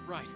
Right.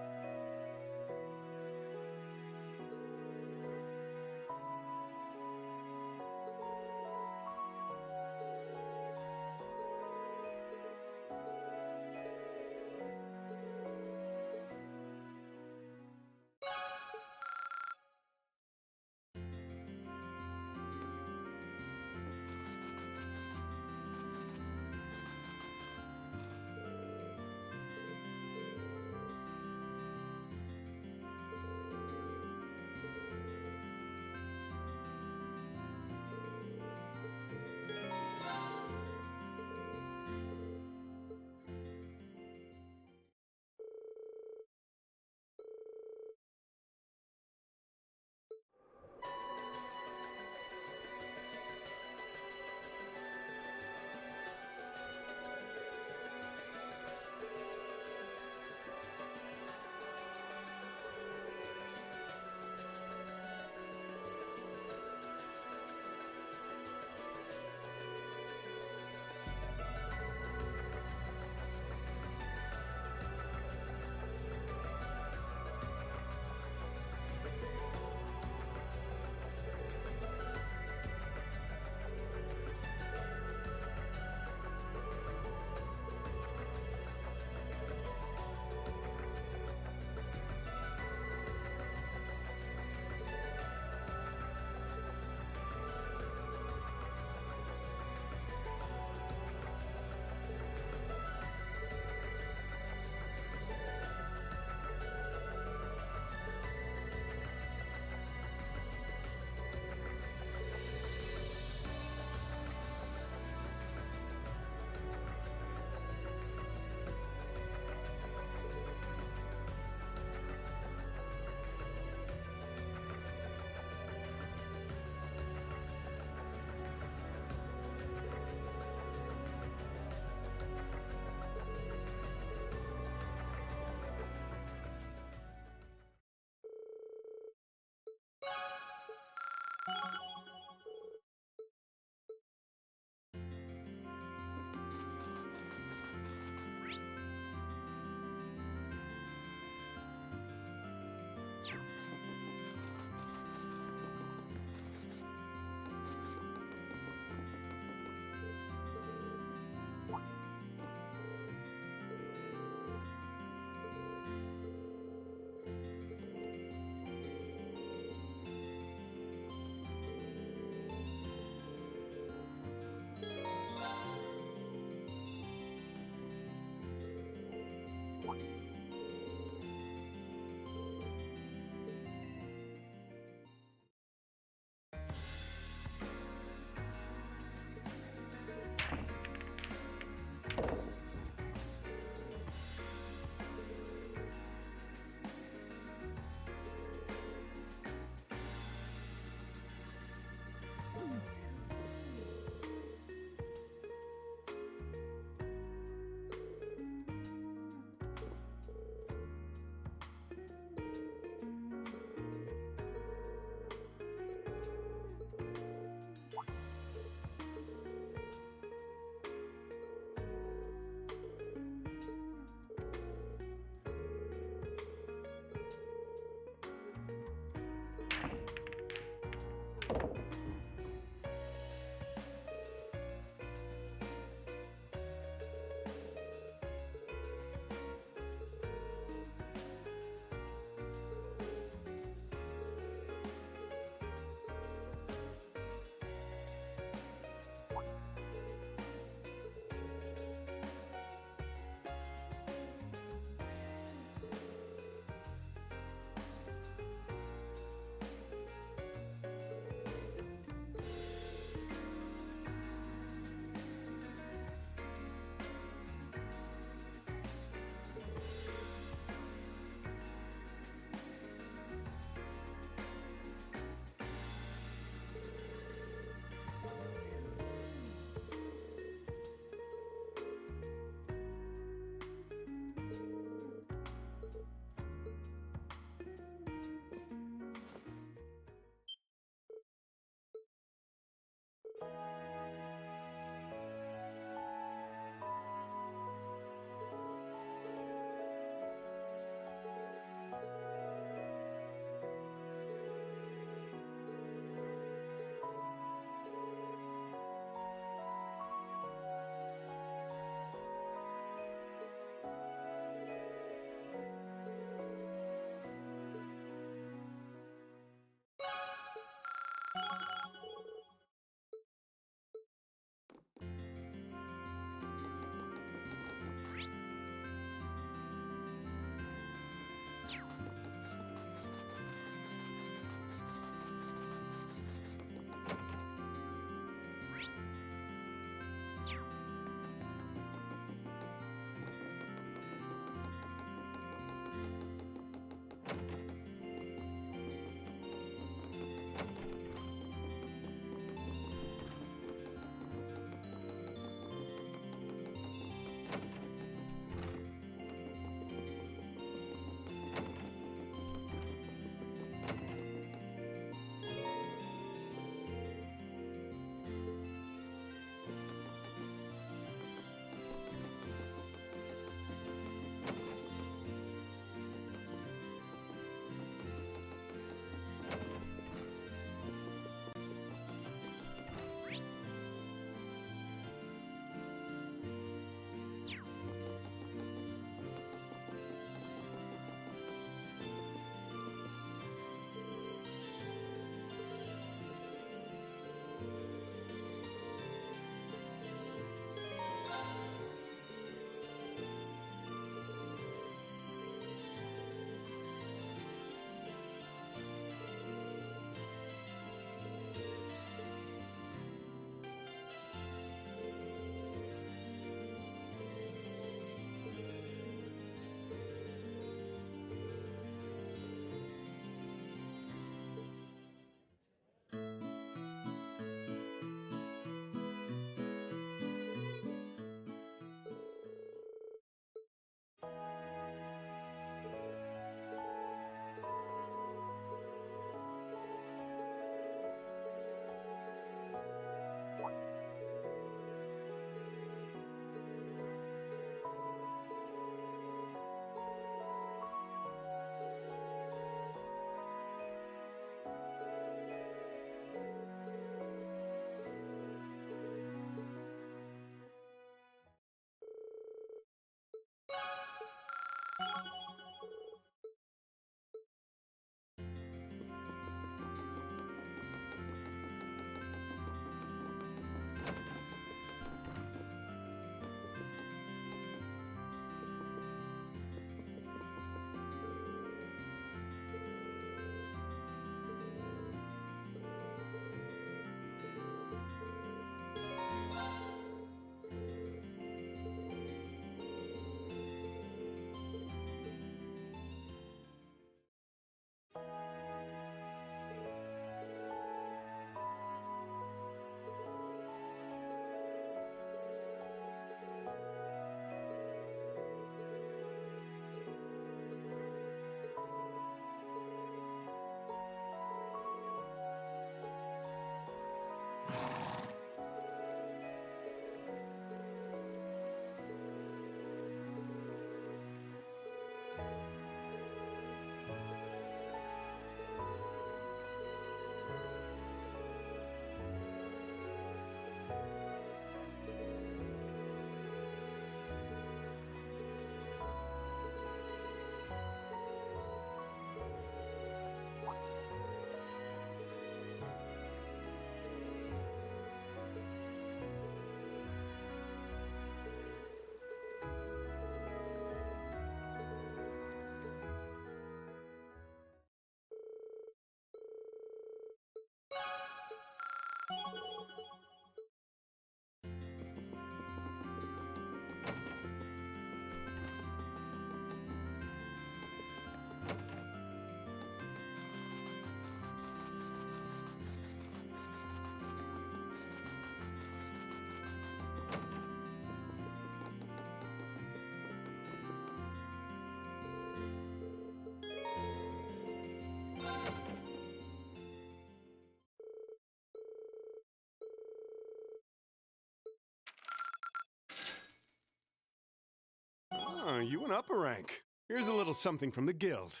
Oh, you went up a rank. Here's a little something from the guild.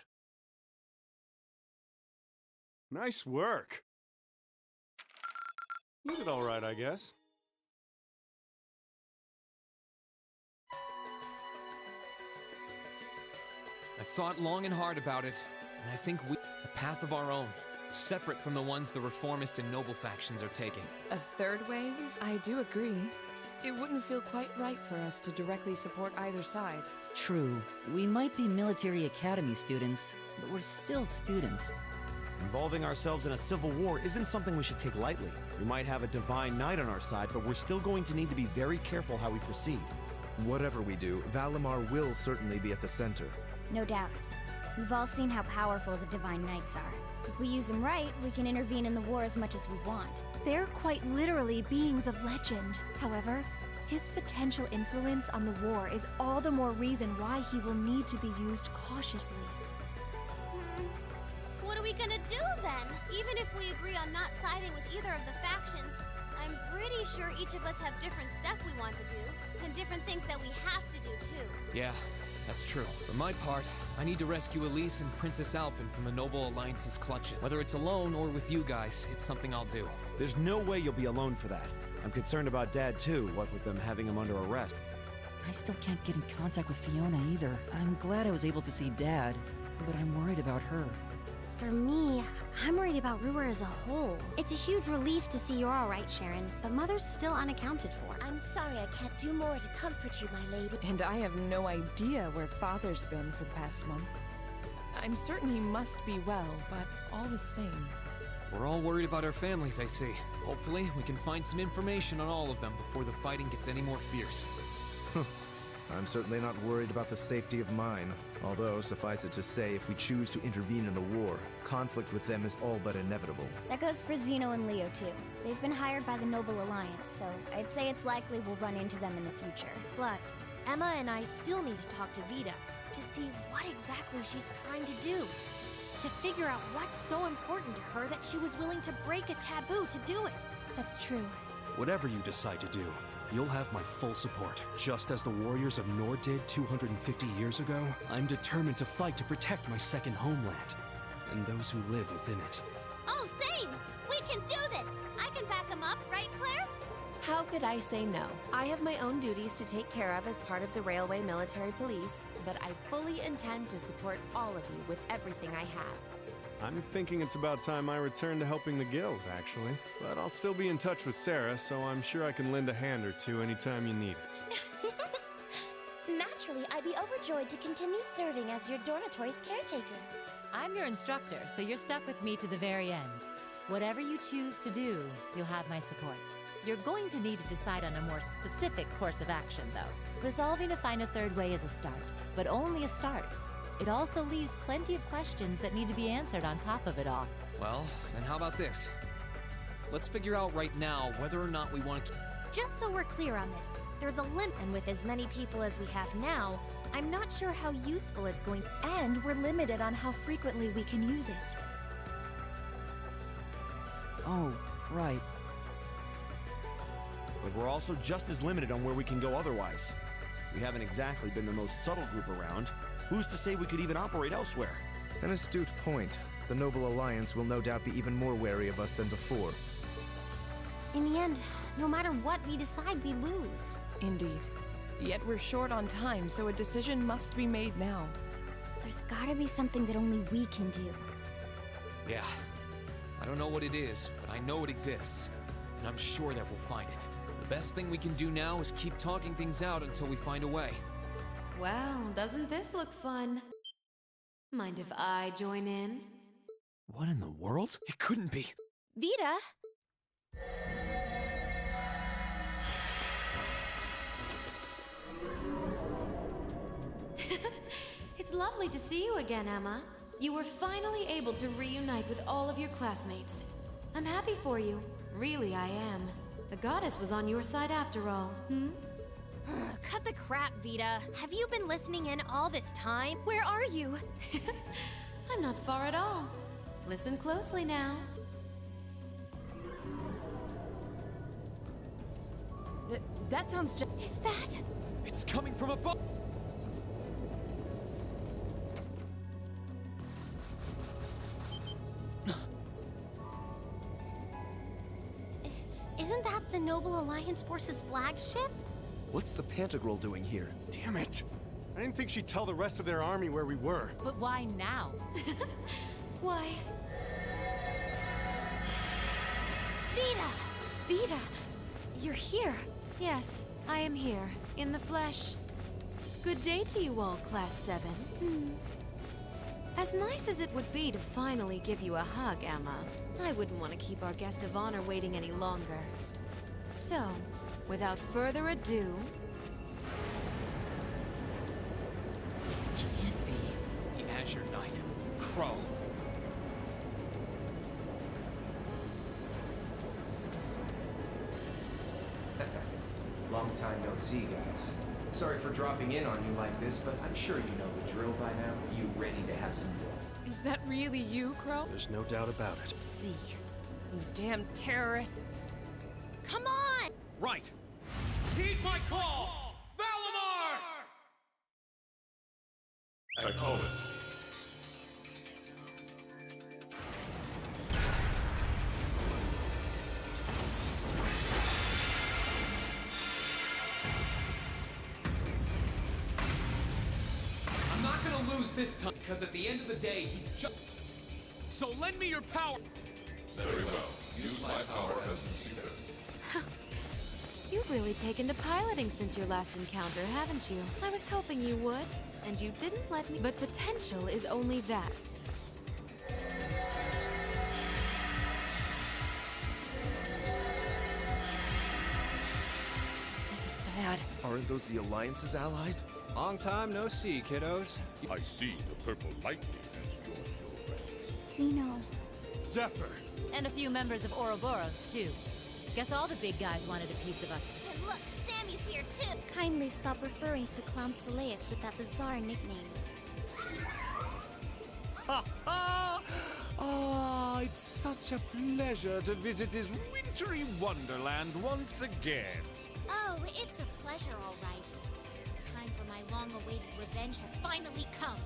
Nice work. You did all right, I guess. I thought long and hard about it, and I think we a path of our own, separate from the ones the reformist and noble factions are taking. A third way? I do agree. It wouldn't feel quite right for us to directly support either side. True. We might be military academy students, but we're still students. Involving ourselves in a civil war isn't something we should take lightly. We might have a divine knight on our side, but we're still going to need to be very careful how we proceed. Whatever we do, Valimar will certainly be at the center. No doubt. We've all seen how powerful the Divine Knights are. If we use them right, we can intervene in the war as much as we want. They're quite literally beings of legend. However, his potential influence on the war is all the more reason why he will need to be used cautiously. What are we gonna do then? Even if we agree on not siding with either of the factions, I'm pretty sure each of us have different stuff we want to do, and different things that we have to do too. Yeah, that's true. For my part, I need to rescue Elise and Princess Alphen from the Noble Alliance's clutches. Whether it's alone or with you guys, it's something I'll do. There's no way you'll be alone for that. I'm concerned about Dad too, what with them having him under arrest. I still can't get in contact with Fiona either. I'm glad I was able to see Dad, but I'm worried about her. For me, I'm worried about Ruhr as a whole. It's a huge relief to see you're all right, Sharon, but Mother's still unaccounted for. I'm sorry I can't do more to comfort you, my lady. And I have no idea where Father's been for the past month. I'm certain he must be well, but all the same. We're all worried about our families, I see. Hopefully, we can find some information on all of them before the fighting gets any more fierce. I'm certainly not worried about the safety of mine. Although, suffice it to say, if we choose to intervene in the war, conflict with them is all but inevitable. That goes for Zeno and Leo too. They've been hired by the Noble Alliance, so I'd say it's likely we'll run into them in the future. Plus, Emma and I still need to talk to Vita to see what exactly she's trying to do. To figure out what's so important to her that she was willing to break a taboo to do it. That's true. Whatever you decide to do, you'll have my full support. Just as the warriors of Nord did 250 years ago, I'm determined to fight to protect my second homeland, and those who live within it. Oh, same! We can do this! I can back them up, right, Claire? How could I say no? I have my own duties to take care of as part of the Railway Military Police, but I fully intend to support all of you with everything I have. I'm thinking it's about time I return to helping the guild, actually. But I'll still be in touch with Sarah, so I'm sure I can lend a hand or two anytime you need it. Naturally, I'd be overjoyed to continue serving as your dormitory's caretaker. I'm your instructor, so you're stuck with me to the very end. Whatever you choose to do, you'll have my support. You're going to need to decide on a more specific course of action, though. Resolving to find a third way is a start, but only a start. It also leaves plenty of questions that need to be answered on top of it all. Well, then how about this? Let's figure out right now whether or not we want to... Just so we're clear on this, there's a limit, and with as many people as we have now, I'm not sure how useful it's going to... And we're limited on how frequently we can use it. Oh, right. But we're also just as limited on where we can go otherwise. We haven't exactly been the most subtle group around. Who's to say we could even operate elsewhere? An astute point. The Noble Alliance will no doubt be even more wary of us than before. In the end, no matter what we decide, we lose. Indeed. Yet we're short on time, so a decision must be made now. There's gotta be something that only we can do. Yeah. I don't know what it is, but I know it exists. And I'm sure that we'll find it. The best thing we can do now is keep talking things out until we find a way. Well, doesn't this look fun? Mind if I join in? What in the world? It couldn't be. Vita! It's lovely to see you again, Emma. You were finally able to reunite with all of your classmates. I'm happy for you. Really, I am. The goddess was on your side after all. Cut the crap, Vita. Have you been listening in all this time? Where are you? I'm not far at all. Listen closely now. That sounds just... Is that? It's coming from above! Isn't that the Noble Alliance Force's flagship? What's the Pantagruel doing here? Damn it! I didn't think she'd tell the rest of their army where we were. But why now? Why? Vita! Vita! You're here. Yes, I am here, in the flesh. Good day to you all, Class 7. As nice as it would be to finally give you a hug, Emma, I wouldn't want to keep our guest of honor waiting any longer. So, without further ado... It can't be. The Azure Knight. Crow. Long time no see, guys. Sorry for dropping in on you like this, but I'm sure you know the drill by now. You ready to have some fun? Is that really you, Crow? There's no doubt about it. See. You damn terrorist. Come on! Right! Heed my call! Valimar! I call it. I'm not gonna lose this time, because at the end of the day, he's just... So lend me your power! Very well. Use my power as you see fit. You've really taken to piloting since your last encounter, haven't you? I was hoping you would, and you didn't let me. But potential is only that. This is bad. Aren't those the Alliance's allies? Long time no see, kiddos. I see the purple lightning has joined your ranks. Xeno. Zephyr! And a few members of Ouroboros, too. Guess all the big guys wanted a piece of us. And look, Sammy's here too! Kindly stop referring to Clown Soleus with that bizarre nickname. Ha ha! Ah, it's such a pleasure to visit this wintry wonderland once again. Oh, it's a pleasure, all right. The time for my long-awaited revenge has finally come.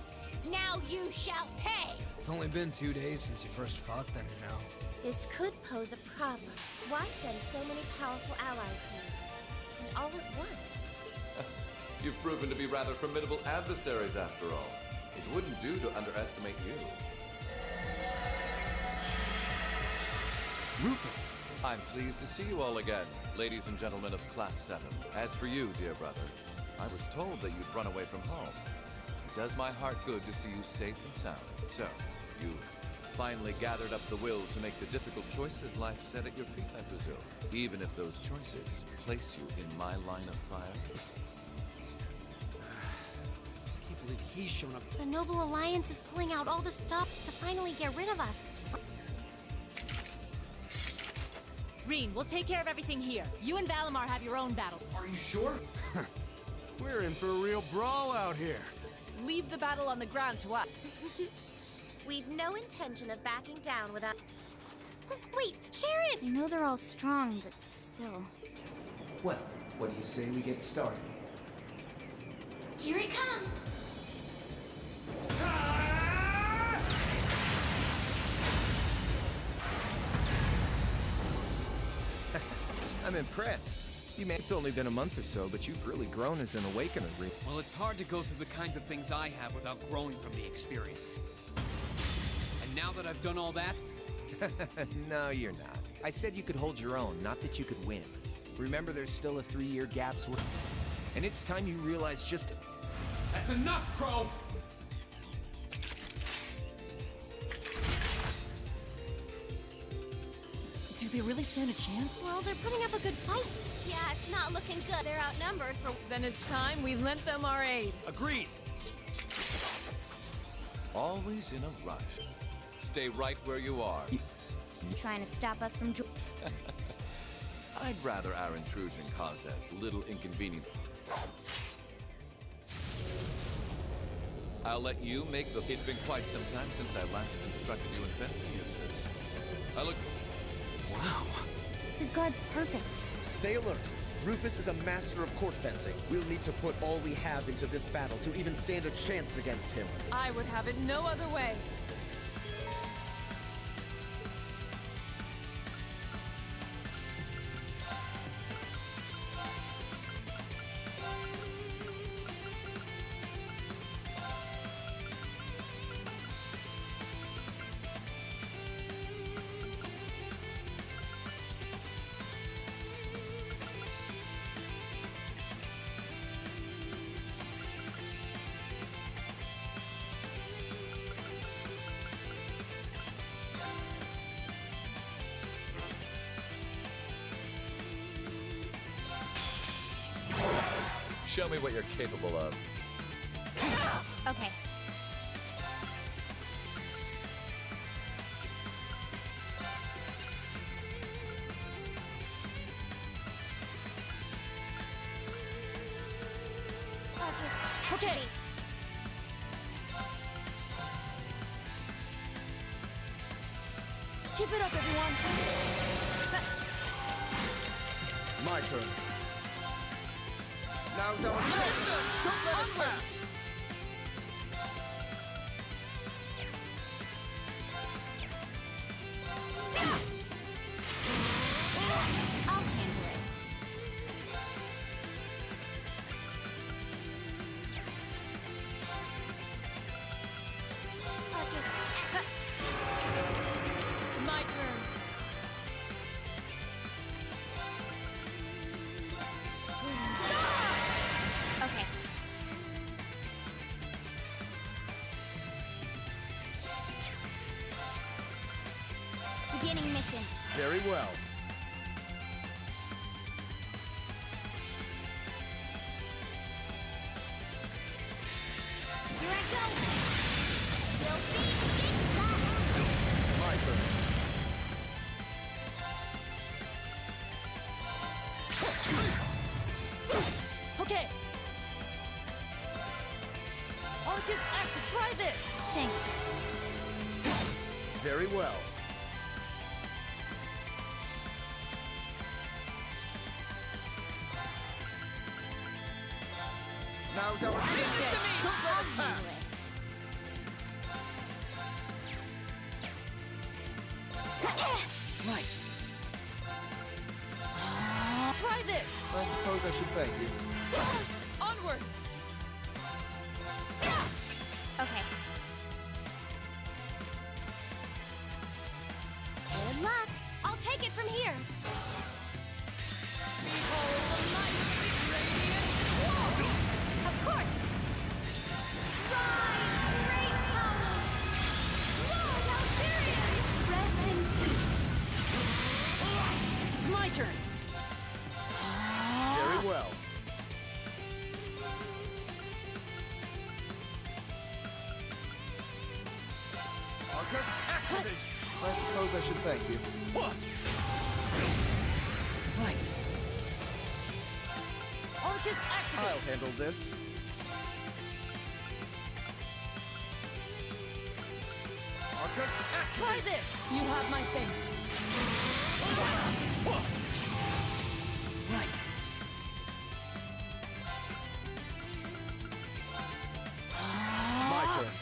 Now you shall pay! It's only been 2 days since you first fought them, you know. This could pose a problem. Why send so many powerful allies here? And all at once? You've proven to be rather formidable adversaries after all. It wouldn't do to underestimate you. Rufus! I'm pleased to see you all again, ladies and gentlemen of Class 7. As for you, dear brother, I was told that you'd run away from home. It does my heart good to see you safe and sound. So, you've finally gathered up the will to make the difficult choices life set at your feet, I presume. Even if those choices place you in my line of fire. I can't believe he's shown up. The Noble Alliance is pulling out all the stops to finally get rid of us. Reen, we'll take care of everything here. You and Valimar have your own battle. Are you sure? We're in for a real brawl out here. Leave the battle on the ground to us. We've no intention of backing down without... Wait, Sharon! I know they're all strong, but still. Well, what do you say we get started? Here it comes! I'm impressed. It's only been a month or so, but you've really grown as an Awakener. Well, it's hard to go through the kinds of things I have without growing from the experience. And now that I've done all that... No, you're not. I said you could hold your own, not that you could win. Remember, there's still a 3-year gap, and it's time you realize just... That's enough, Crow! Do they really stand a chance? Well, they're putting up a good fight. Yeah, it's not looking good. They're outnumbered for... Then it's time we lent them our aid. Agreed! Always in a rush. Stay right where you are. Trying to stop us from... I'd rather our intrusion cause as little inconvenience. I'll let you make the... It's been quite some time since I last instructed you in fencing uses. I look... Wow. His guard's perfect. Stay alert. Rufus is a master of court fencing. We'll need to put all we have into this battle to even stand a chance against him. I would have it no other way. Show me what you're capable of. Okay. Okay. Keep it up, everyone. My turn. Now's our chance. Don't let it pass. I'll handle it. My turn. Okay. Beginning mission. Very well. Here I go. We'll be things up. My turn. Okay. Arcus, act to try this. Thanks. Very well. Now's our chance. Don't let it pass. thank you. Onward! Okay. Good luck. I'll take it from here. Behold the light of the radiant wall! Of course. Rise, great towers! Lord Altherian! Rest in peace. It's my turn! Very well. Arcus, activate! I suppose I should thank you. Right. Arcus, activate! I'll handle this. Arcus, activate! Try this! You have my thanks. Right. My turn.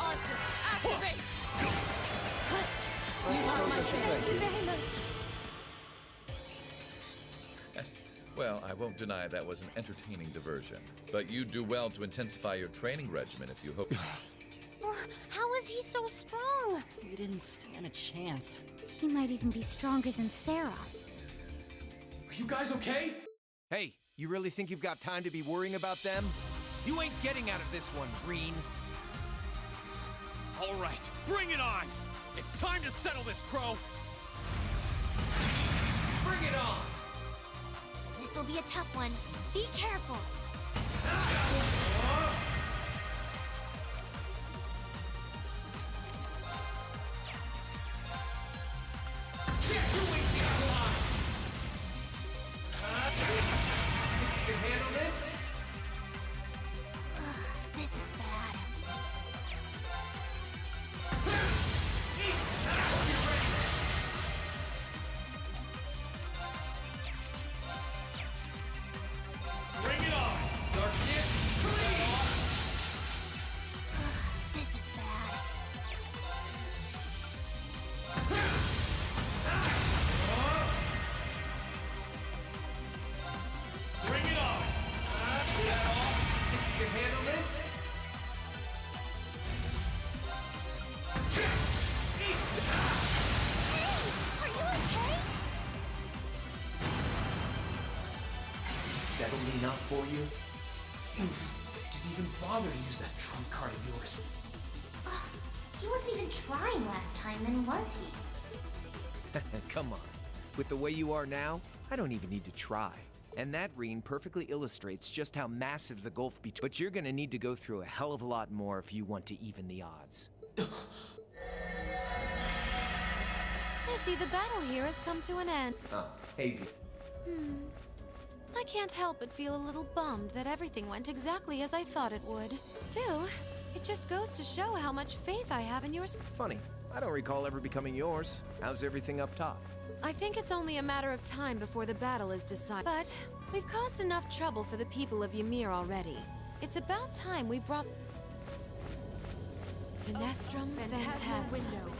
Arcus, activate! I suppose I should thank you. Very much. Well, I won't deny that was an entertaining diversion. But you'd do well to intensify your training regimen if you hope... How is he so strong? You didn't stand a chance. He might even be stronger than Sarah. Are you guys okay? Hey, you really think you've got time to be worrying about them? You ain't getting out of this one, Green. All right, bring it on! It's time to settle this, Crow! Bring it on! This'll be a tough one. Be careful. You can handle this? This is bad. Bring it on! Darkness, This is bad. bring it on! You can handle this? Are you okay? Settled enough for you? Didn't even bother to use that trump card of yours. He wasn't even trying last time, then was he? Come on. With the way you are now, I don't even need to try. And that ring perfectly illustrates just how massive the gulf between. But you're gonna need to go through a hell of a lot more if you want to even the odds. I see the battle here has come to an end. Oh, hey, V. I can't help but feel a little bummed that everything went exactly as I thought it would. Still, it just goes to show how much faith I have in yours. Funny, I don't recall ever becoming yours. How's everything up top? I think it's only a matter of time before the battle is decided. But we've caused enough trouble for the people of Ymir already. It's about time we brought... Finestrum Phantasma. Window.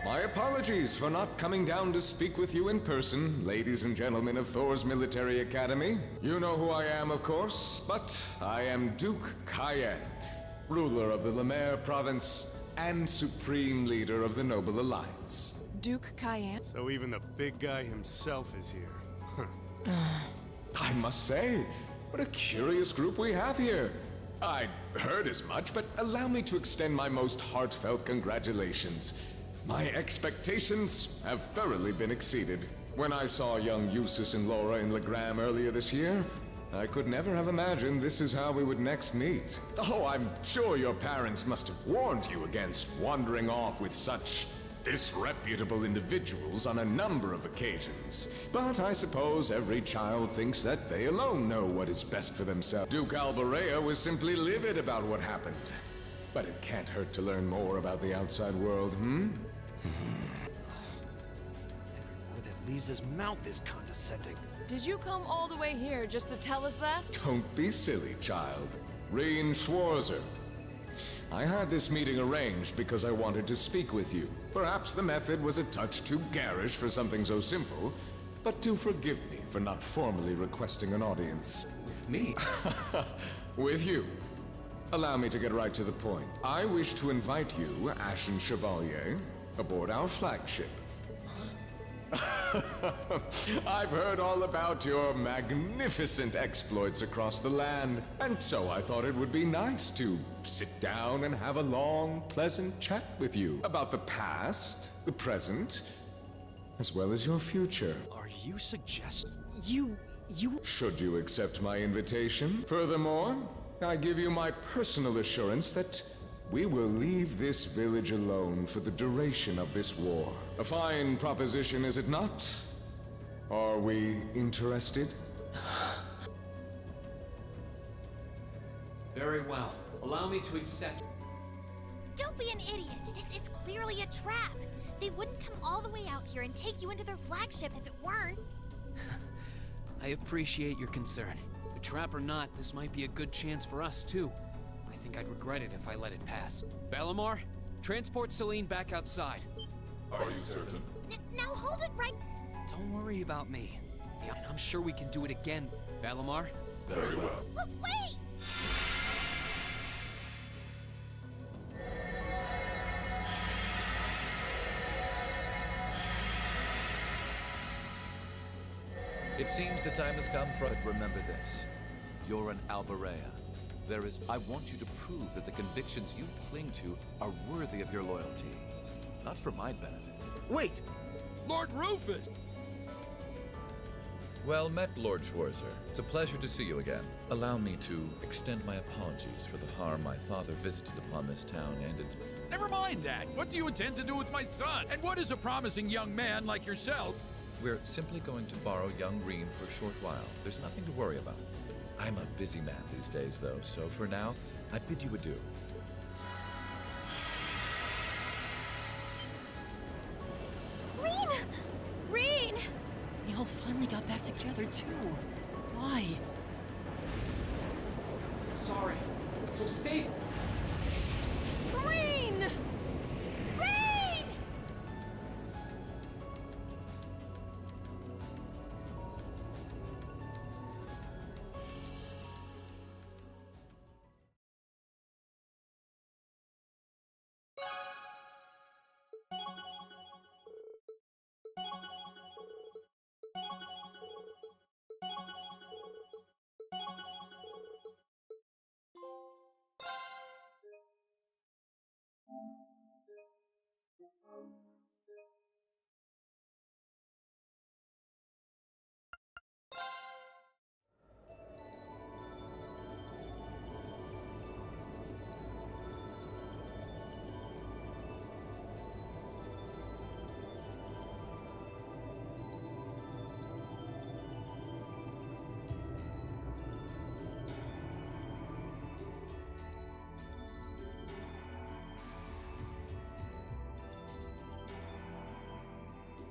My apologies for not coming down to speak with you in person, ladies and gentlemen of Thor's Military Academy. You know who I am, of course, but I am Duke Cayenne, ruler of the Lemaire province and supreme leader of the Noble Alliance. Duke Cayenne? So even the big guy himself is here. I must say, what a curious group we have here. I'd heard as much, but allow me to extend my most heartfelt congratulations. My expectations have thoroughly been exceeded. When I saw young Eustace and Laura in Legram earlier this year, I could never have imagined this is how we would next meet. Oh, I'm sure your parents must have warned you against wandering off with such disreputable individuals on a number of occasions. But I suppose every child thinks that they alone know what is best for themselves. Duke Alberea was simply livid about what happened. But it can't hurt to learn more about the outside world, Where that leaves his mouth is condescending. Did you come all the way here just to tell us that? Don't be silly, child. Reen Schwarzer. I had this meeting arranged because I wanted to speak with you. Perhaps the method was a touch too garish for something so simple, but do forgive me for not formally requesting an audience. With me? With you. Allow me to get right to the point. I wish to invite you, Ashen Chevalier, aboard our flagship. I've heard all about your magnificent exploits across the land, and so I thought it would be nice to sit down and have a long, pleasant chat with you about the past, the present, as well as your future. Are you suggesting... You... Should you accept my invitation? Furthermore, I give you my personal assurance that we will leave this village alone for the duration of this war. A fine proposition, is it not? Are we interested? Very well. Allow me to accept... Don't be an idiot. This is clearly a trap. They wouldn't come all the way out here and take you into their flagship if it weren't. I appreciate your concern. A trap or not, this might be a good chance for us, too. I think I'd regret it if I let it pass. Balamar, transport Celine back outside. Are you certain? Now hold it right... Don't worry about me. I'm sure we can do it again. Balamar? Very well. Wait! It seems the time has come for it. Remember this. You're an Alberea. I want you to prove that the convictions you cling to are worthy of your loyalty. Not for my benefit. Wait! Lord Rufus! Well met, Lord Schwarzer. It's a pleasure to see you again. Allow me to extend my apologies for the harm my father visited upon this town and its... Never mind that. What do you intend to do with my son? And what is a promising young man like yourself? We're simply going to borrow young Reen for a short while. There's nothing to worry about. I'm a busy man these days, though, so for now, I bid you adieu. Reen! Reen! They all finally got back together, too. Why? Sorry. So stay... Reen! Reen!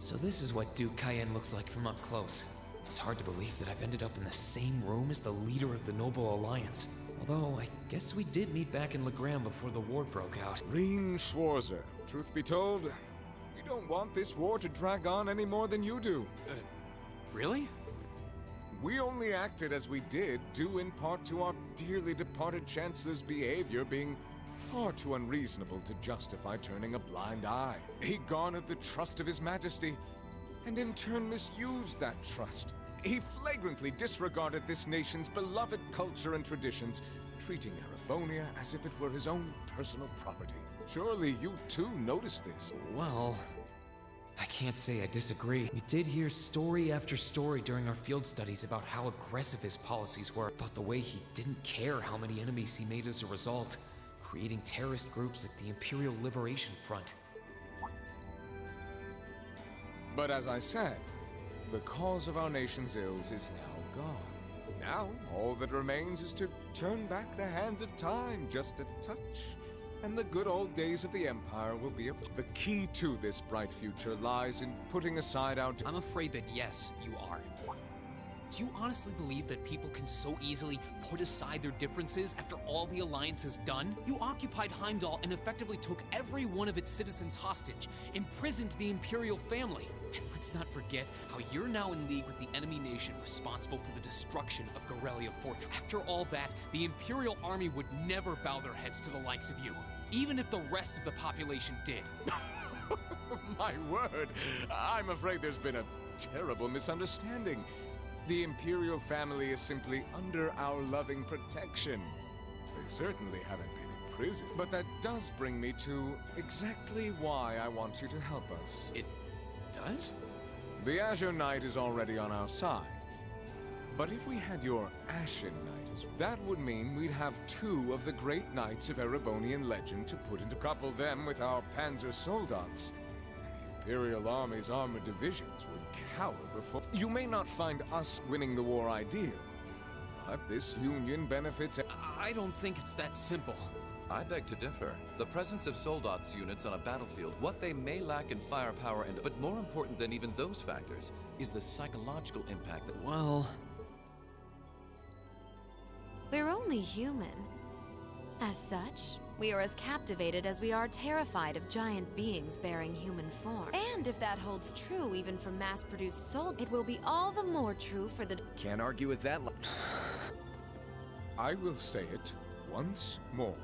So this is what Duke Cayenne looks like from up close. It's hard to believe that I've ended up in the same room as the leader of the Noble Alliance. Although, I guess we did meet back in Legram before the war broke out. Reen Schwarzer, truth be told, we don't want this war to drag on any more than you do. Really? We only acted as we did, due in part to our dearly departed Chancellor's behavior being far too unreasonable to justify turning a blind eye. He garnered the trust of His Majesty, and in turn misused that trust. He flagrantly disregarded this nation's beloved culture and traditions, treating Erebonia as if it were his own personal property. Surely you too noticed this. Well, I can't say I disagree. We did hear story after story during our field studies about how aggressive his policies were, about the way he didn't care how many enemies he made as a result, creating terrorist groups like the Imperial Liberation Front. But as I said, the cause of our nation's ills is now gone. Now, all that remains is to turn back the hands of time just a touch, and the good old days of the Empire will be the key to this bright future lies in putting aside our... I'm afraid that yes, you are. Do you honestly believe that people can so easily put aside their differences after all the Alliance has done? You occupied Heimdall and effectively took every one of its citizens hostage, imprisoned the Imperial family. And let's not forget how you're now in league with the enemy nation responsible for the destruction of Gorelia Fortress. After all that, the Imperial army would never bow their heads to the likes of you, even if the rest of the population did. My word! I'm afraid there's been a terrible misunderstanding. The Imperial family is simply under our loving protection. They certainly haven't been in prison. But that does bring me to exactly why I want you to help us. It does? The Azure Knight is already on our side. But if we had your Ashen Knight, that would mean we'd have two of the great knights of Erebonian legend to put into couple them with our Panzer Soldats. Imperial Army's armored divisions would cower before. You may not find us winning the war ideal, but this union benefits. I don't think it's that simple. I beg to differ. The presence of Soldats units on a battlefield, what they may lack in firepower and... But more important than even those factors is the psychological impact that... Well... We're only human. As such, we are as captivated as we are terrified of giant beings bearing human form. And if that holds true even for mass-produced soul, it will be all the more true for the... Can't argue with that. I will say it once more.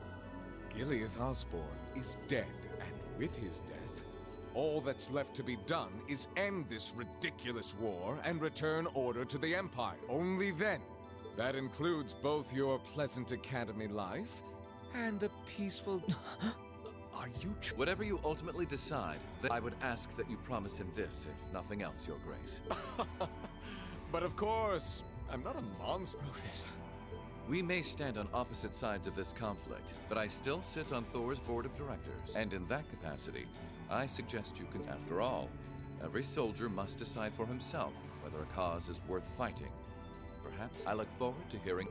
Gileath Osborne is dead, and with his death, all that's left to be done is end this ridiculous war and return order to the Empire. Only then. That includes both your pleasant academy life and the peaceful... Are you... Whatever you ultimately decide, I would ask that you promise him this, if nothing else, Your Grace. But of course, I'm not a monster. Rufus. We may stand on opposite sides of this conflict, but I still sit on Thor's board of directors, and in that capacity, I suggest you can... After all, every soldier must decide for himself whether a cause is worth fighting. Perhaps I look forward to hearing...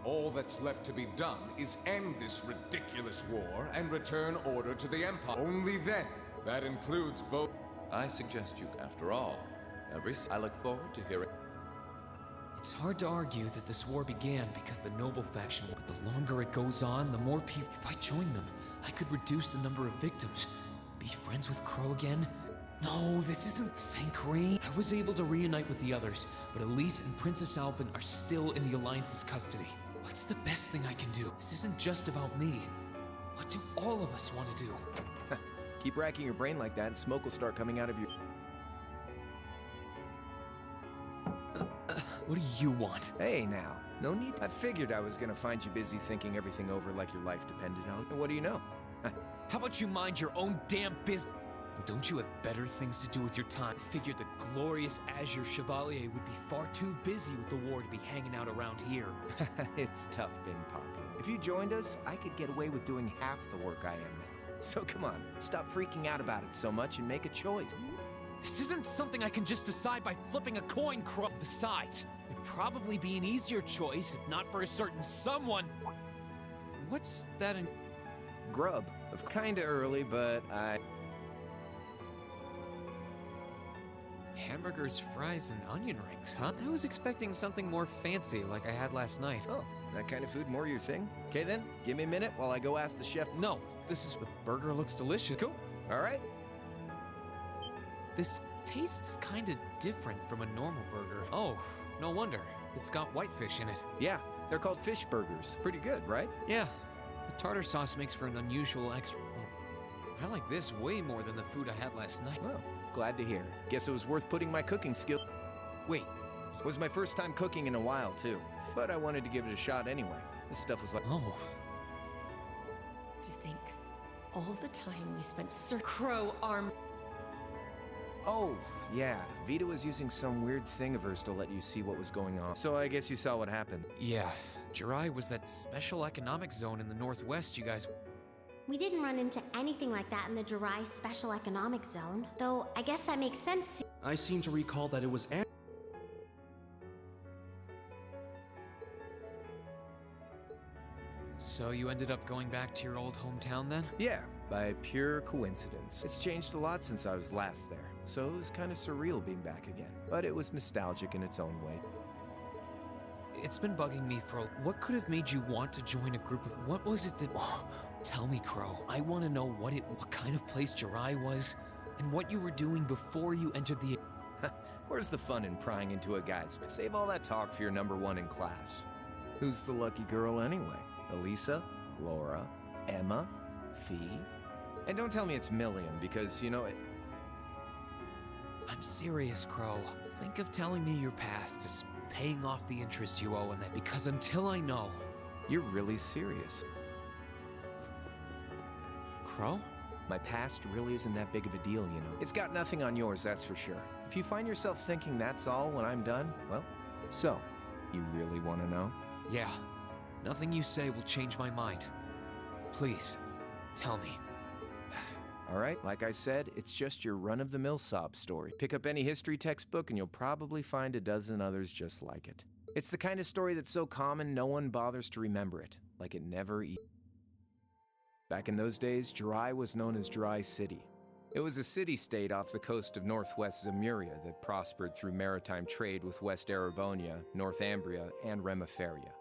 All that's left to be done is end this ridiculous war and return order to the Empire. Only then. That includes both... I suggest you... After all, I look forward to hearing... It's hard to argue that this war began because the noble faction, but the longer it goes on, the more people... If I join them, I could reduce the number of victims. Be friends with Crow again? No, this isn't Thancred. I was able to reunite with the others, but Elise and Princess Alvin are still in the Alliance's custody. What's the best thing I can do? This isn't just about me. What do all of us want to do? Keep racking your brain like that and smoke will start coming out of your... What do you want? Hey now, no need. I figured I was gonna find you busy thinking everything over like your life depended on it. And what do you know? How about you mind your own damn business? Don't you have better things to do with your time? I figured the glorious Azure Chevalier would be far too busy with the war to be hanging out around here. It's tough being popular. If you joined us, I could get away with doing half the work I am now. So come on, stop freaking out about it so much and make a choice. This isn't something I can just decide by flipping a coin, Crow. Besides, it'd probably be an easier choice if not for a certain someone. What's that in... Grub. Kinda early, but Hamburgers, fries, and onion rings, huh? I was expecting something more fancy like I had last night. Oh, that kind of food more your thing? Okay then, give me a minute while I go ask the chef. No, the burger looks delicious. Cool, alright. This tastes kinda different from a normal burger. Oh, no wonder. It's got whitefish in it. Yeah, they're called fish burgers. Pretty good, right? Yeah, the tartar sauce makes for an unusual extra... I like this way more than the food I had last night. Well, glad to hear. Guess it was worth putting my cooking skill... Wait, It was my first time cooking in a while, too. But I wanted to give it a shot anyway. This stuff was like... Oh. To think, all the time we spent Crow arm... Oh, yeah. Vita was using some weird thing of hers to let you see what was going on. So I guess you saw what happened. Yeah. Jirai was that special economic zone in the northwest you guys... We didn't run into anything like that in the Jirai Special Economic Zone, though I guess that makes sense. I seem to recall that it was So you ended up going back to your old hometown then? Yeah, by pure coincidence. It's changed a lot since I was last there, so it was kind of surreal being back again. But it was nostalgic in its own way. It's been bugging me for what could have made you want to join a group of... What was it that... Tell me, Crow. I want to know what kind of place Jirai was, and what you were doing before you entered the... Where's the fun in prying into a guy's... Save all that talk for your number one in class. Who's the lucky girl anyway? Elisa? Laura? Emma? Fee? And don't tell me it's Million, because, you know, it... I'm serious, Crow. Think of telling me your past is paying off the interest you owe in that, because until I know... You're really serious. Crow? My past really isn't that big of a deal, you know. It's got nothing on yours, that's for sure. If you find yourself thinking that's all when I'm done, well, so, you really want to know? Yeah. Nothing you say will change my mind. Please, tell me. All right, like I said, it's just your run-of-the-mill sob story. Pick up any history textbook and you'll probably find a dozen others just like it. It's the kind of story that's so common no one bothers to remember it, like it never Back in those days, Jirai was known as Jirai City. It was a city-state off the coast of northwest Zemuria that prospered through maritime trade with West Erebonia, North Ambria, and Remiferia.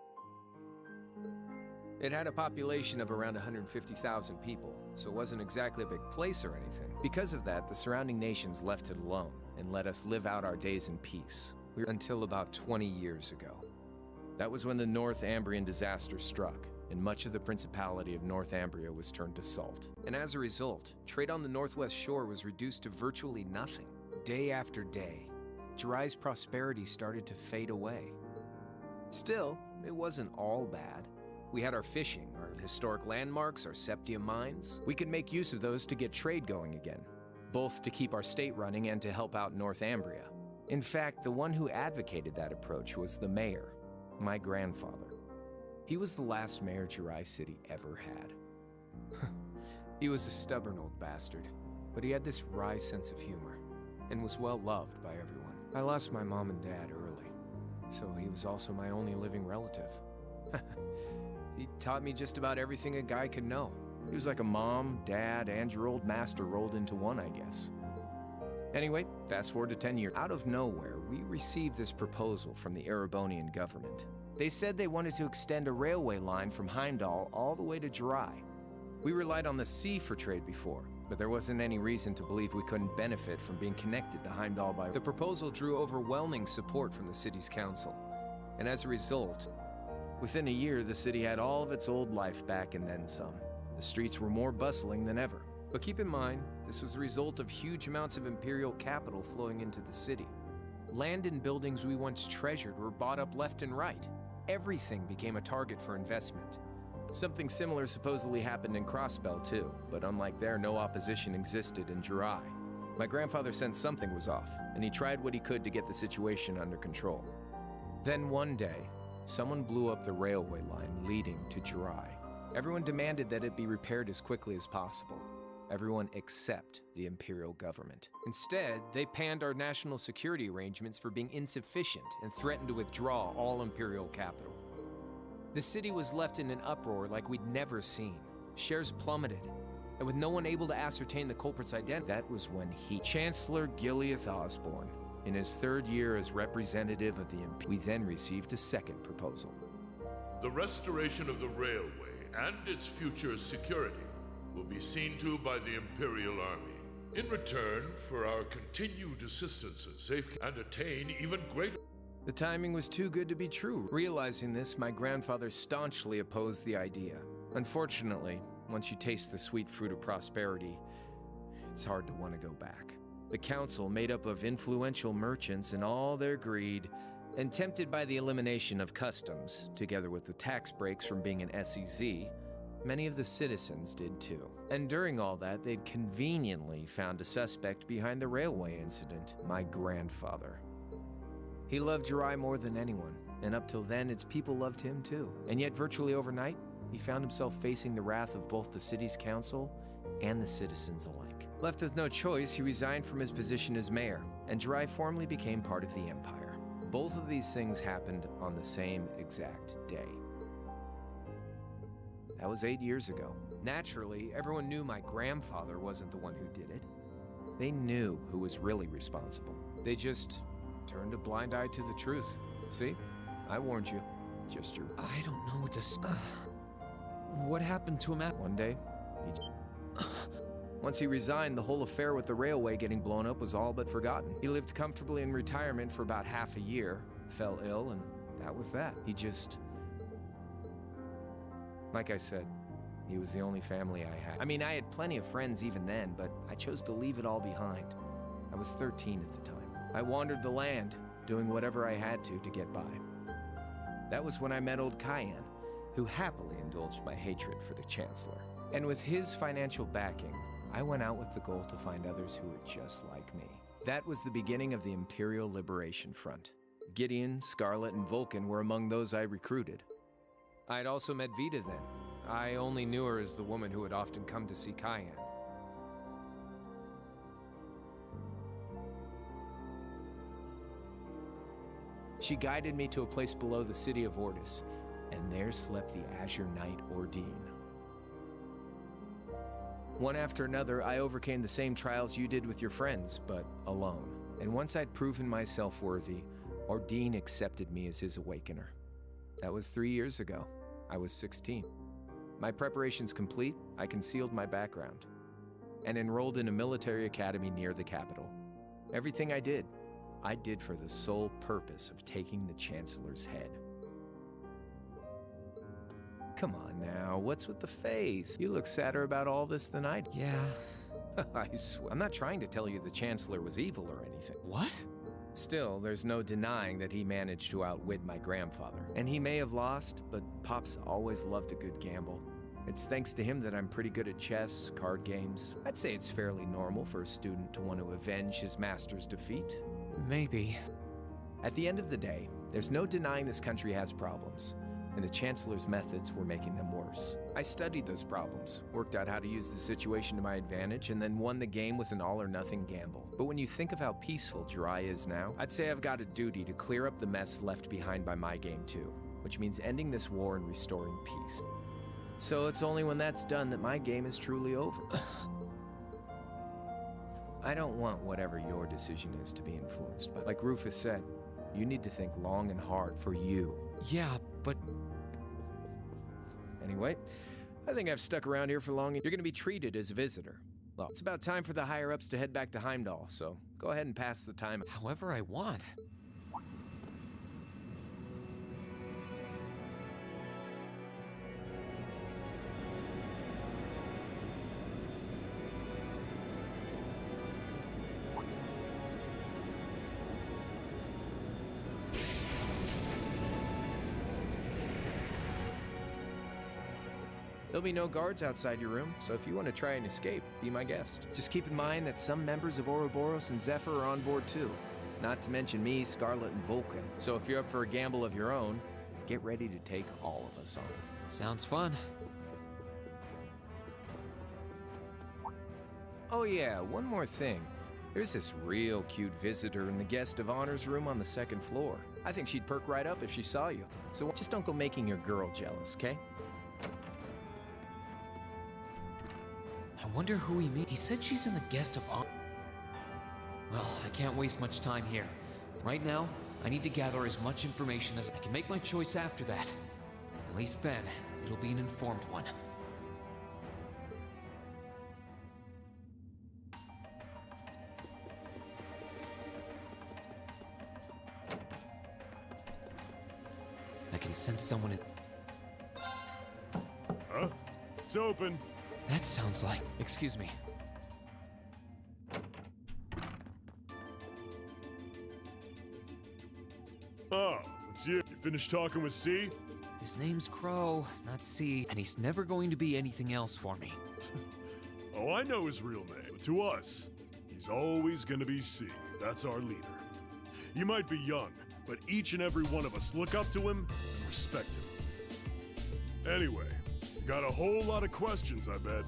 It had a population of around 150,000 people, so it wasn't exactly a big place or anything. Because of that, the surrounding nations left it alone and let us live out our days in peace. Until about 20 years ago. That was when the North Ambrian disaster struck, and much of the Principality of North Ambria was turned to salt. And as a result, trade on the northwest shore was reduced to virtually nothing. Day after day, Jirai's prosperity started to fade away. Still, it wasn't all bad. We had our fishing, our historic landmarks, our septium mines. We could make use of those to get trade going again, both to keep our state running and to help out North Ambria. In fact, the one who advocated that approach was the mayor, my grandfather. He was the last mayor Jirai City ever had. He was a stubborn old bastard, but he had this wry sense of humor, and was well loved by everyone. I lost my mom and dad early, so he was also my only living relative. He taught me just about everything a guy could know. He was like a mom, dad, and your old master rolled into one, I guess. Anyway, fast forward to 10 years. Out of nowhere, we received this proposal from the Erebonian government. They said they wanted to extend a railway line from Heimdall all the way to Jirai. We relied on the sea for trade before, but there wasn't any reason to believe we couldn't benefit from being connected to Heimdall by... The proposal drew overwhelming support from the city's council, and as a result, within a year, the city had all of its old life back and then some. The streets were more bustling than ever. But keep in mind, this was the result of huge amounts of imperial capital flowing into the city. Land and buildings we once treasured were bought up left and right. Everything became a target for investment. Something similar supposedly happened in Crossbell too, but unlike there, no opposition existed in Jirai. My grandfather sensed something was off, and he tried what he could to get the situation under control. Then one day, someone blew up the railway line leading to Jirai. Everyone demanded that it be repaired as quickly as possible. Everyone except the imperial government. Instead, they panned our national security arrangements for being insufficient and threatened to withdraw all imperial capital. The city was left in an uproar like we'd never seen. Shares plummeted, and with no one able to ascertain the culprit's identity, that was when Chancellor Gileath Osborne, in his third year as representative of the we then received a second proposal. The restoration of the railway and its future security will be seen to by the Imperial Army. In return for our continued assistance in safety and attain even greater... The timing was too good to be true. Realizing this, my grandfather staunchly opposed the idea. Unfortunately, once you taste the sweet fruit of prosperity, it's hard to want to go back. The council, made up of influential merchants and all their greed, And tempted by the elimination of customs, together with the tax breaks from being an SEZ, many of the citizens did too. And during all that, they'd conveniently found a suspect behind the railway incident, my grandfather. He loved Jirai more than anyone, and up till then, its people loved him too. And yet, virtually overnight, he found himself facing the wrath of both the city's council and the citizens alike. Left with no choice, he resigned from his position as mayor, and Jirai formally became part of the empire. Both of these things happened on the same exact day. That was 8 years ago. Naturally, everyone knew my grandfather wasn't the one who did it. They knew who was really responsible. They just turned a blind eye to the truth. See? I warned you. Just your... I don't know what to say. What happened to him after? One day, once he resigned, the whole affair with the railway getting blown up was all but forgotten. He lived comfortably in retirement for about half a year, fell ill, and that was that. He just... Like I said, he was the only family I had. I mean, I had plenty of friends even then, but I chose to leave it all behind. I was 13 at the time. I wandered the land, doing whatever I had to get by. That was when I met old Cayenne, who happily indulged my hatred for the Chancellor. And with his financial backing, I went out with the goal to find others who were just like me. That was the beginning of the Imperial Liberation Front. Gideon, Scarlet, and Vulcan were among those I recruited. I'd also met Vita then. I only knew her as the woman who had often come to see Cayenne. She guided me to a place below the city of Ordis, and there slept the Azure Knight Ordine. One after another, I overcame the same trials you did with your friends, but alone. And once I'd proven myself worthy, Ordine accepted me as his awakener. That was 3 years ago. I was 16. My preparations complete, I concealed my background, and enrolled in a military academy near the capital. Everything I did for the sole purpose of taking the Chancellor's head. Come on now, what's with the face? You look sadder about all this than I do. Yeah. I swear. I'm not trying to tell you the Chancellor was evil or anything. What? Still, there's no denying that he managed to outwit my grandfather. And he may have lost, but Pop's always loved a good gamble. It's thanks to him that I'm pretty good at chess, card games. I'd say it's fairly normal for a student to want to avenge his master's defeat. Maybe. At the end of the day, there's no denying this country has problems, and the Chancellor's methods were making them worse. I studied those problems, worked out how to use the situation to my advantage, and then won the game with an all-or-nothing gamble. But when you think of how peaceful Jirai is now, I'd say I've got a duty to clear up the mess left behind by my game too, which means ending this war and restoring peace. So it's only when that's done that my game is truly over. I don't want whatever your decision is to be influenced by. Like Rufus said, you need to think long and hard for you. Yeah, but... Anyway, I think I've stuck around here for long. You're going to be treated as a visitor. Well, it's about time for the higher-ups to head back to Heimdall, so go ahead and pass the time. However I want. There'll be no guards outside your room, so if you want to try and escape, be my guest. Just keep in mind that some members of Ouroboros and Zephyr are on board too. Not to mention me, Scarlet, and Vulcan. So if you're up for a gamble of your own, get ready to take all of us on. Sounds fun. Oh yeah, one more thing. There's this real cute visitor in the guest of honors room on the second floor. I think she'd perk right up if she saw you. So just don't go making your girl jealous, okay? I wonder who he means. He said she's in the guest of honor. Well, I can't waste much time here. Right now, I need to gather as much information as I can make my choice after that. At least then, it'll be an informed one. I can sense someone in... Huh? It's open. That sounds like... Excuse me. Oh, it's you. You finished talking with C? His name's Crow, not C, and he's never going to be anything else for me. Oh, I know his real name, but to us, he's always gonna be C. That's our leader. He might be young, but each and every one of us look up to him and respect him. Anyway, you got a whole lot of questions, I bet.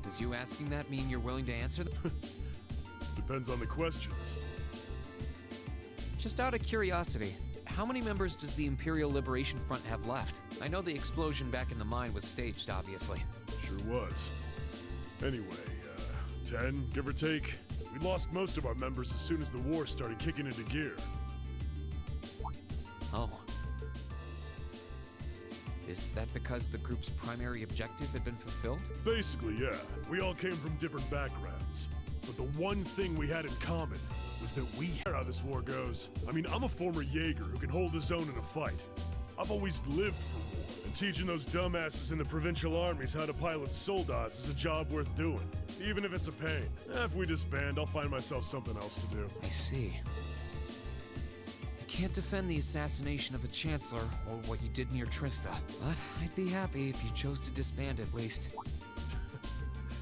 Does you asking that mean you're willing to answer them? Depends on the questions. Just out of curiosity, how many members does the Imperial Liberation Front have left? I know the explosion back in the mine was staged, obviously. Sure was. Anyway, 10, give or take. We lost most of our members as soon as the war started kicking into gear. Oh. Is that because the group's primary objective had been fulfilled? Basically, yeah. We all came from different backgrounds. But the one thing we had in common was that we hear how this war goes. I mean, I'm a former Jaeger who can hold his own in a fight. I've always lived for war, and teaching those dumbasses in the provincial armies how to pilot soldats is a job worth doing, even if it's a pain. If we disband, I'll find myself something else to do. I see. I can't defend the assassination of the Chancellor or what you did near Trista, but I'd be happy if you chose to disband at least.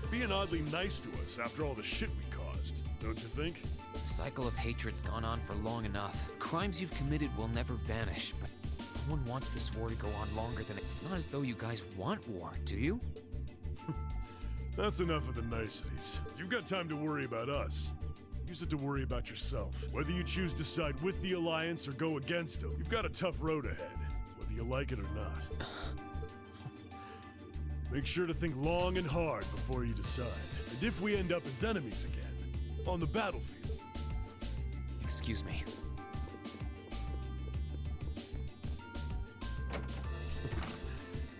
Being oddly nice to us after all the shit we caused, don't you think? The cycle of hatred's gone on for long enough. Crimes you've committed will never vanish, but no one wants this war to go on longer than it's not as though you guys want war, do you? That's enough of the niceties. You've got time to worry about us. Use it to worry about yourself. Whether you choose to side with the Alliance or go against them, you've got a tough road ahead, whether you like it or not. Make sure to think long and hard before you decide. And if we end up as enemies again, on the battlefield. Excuse me.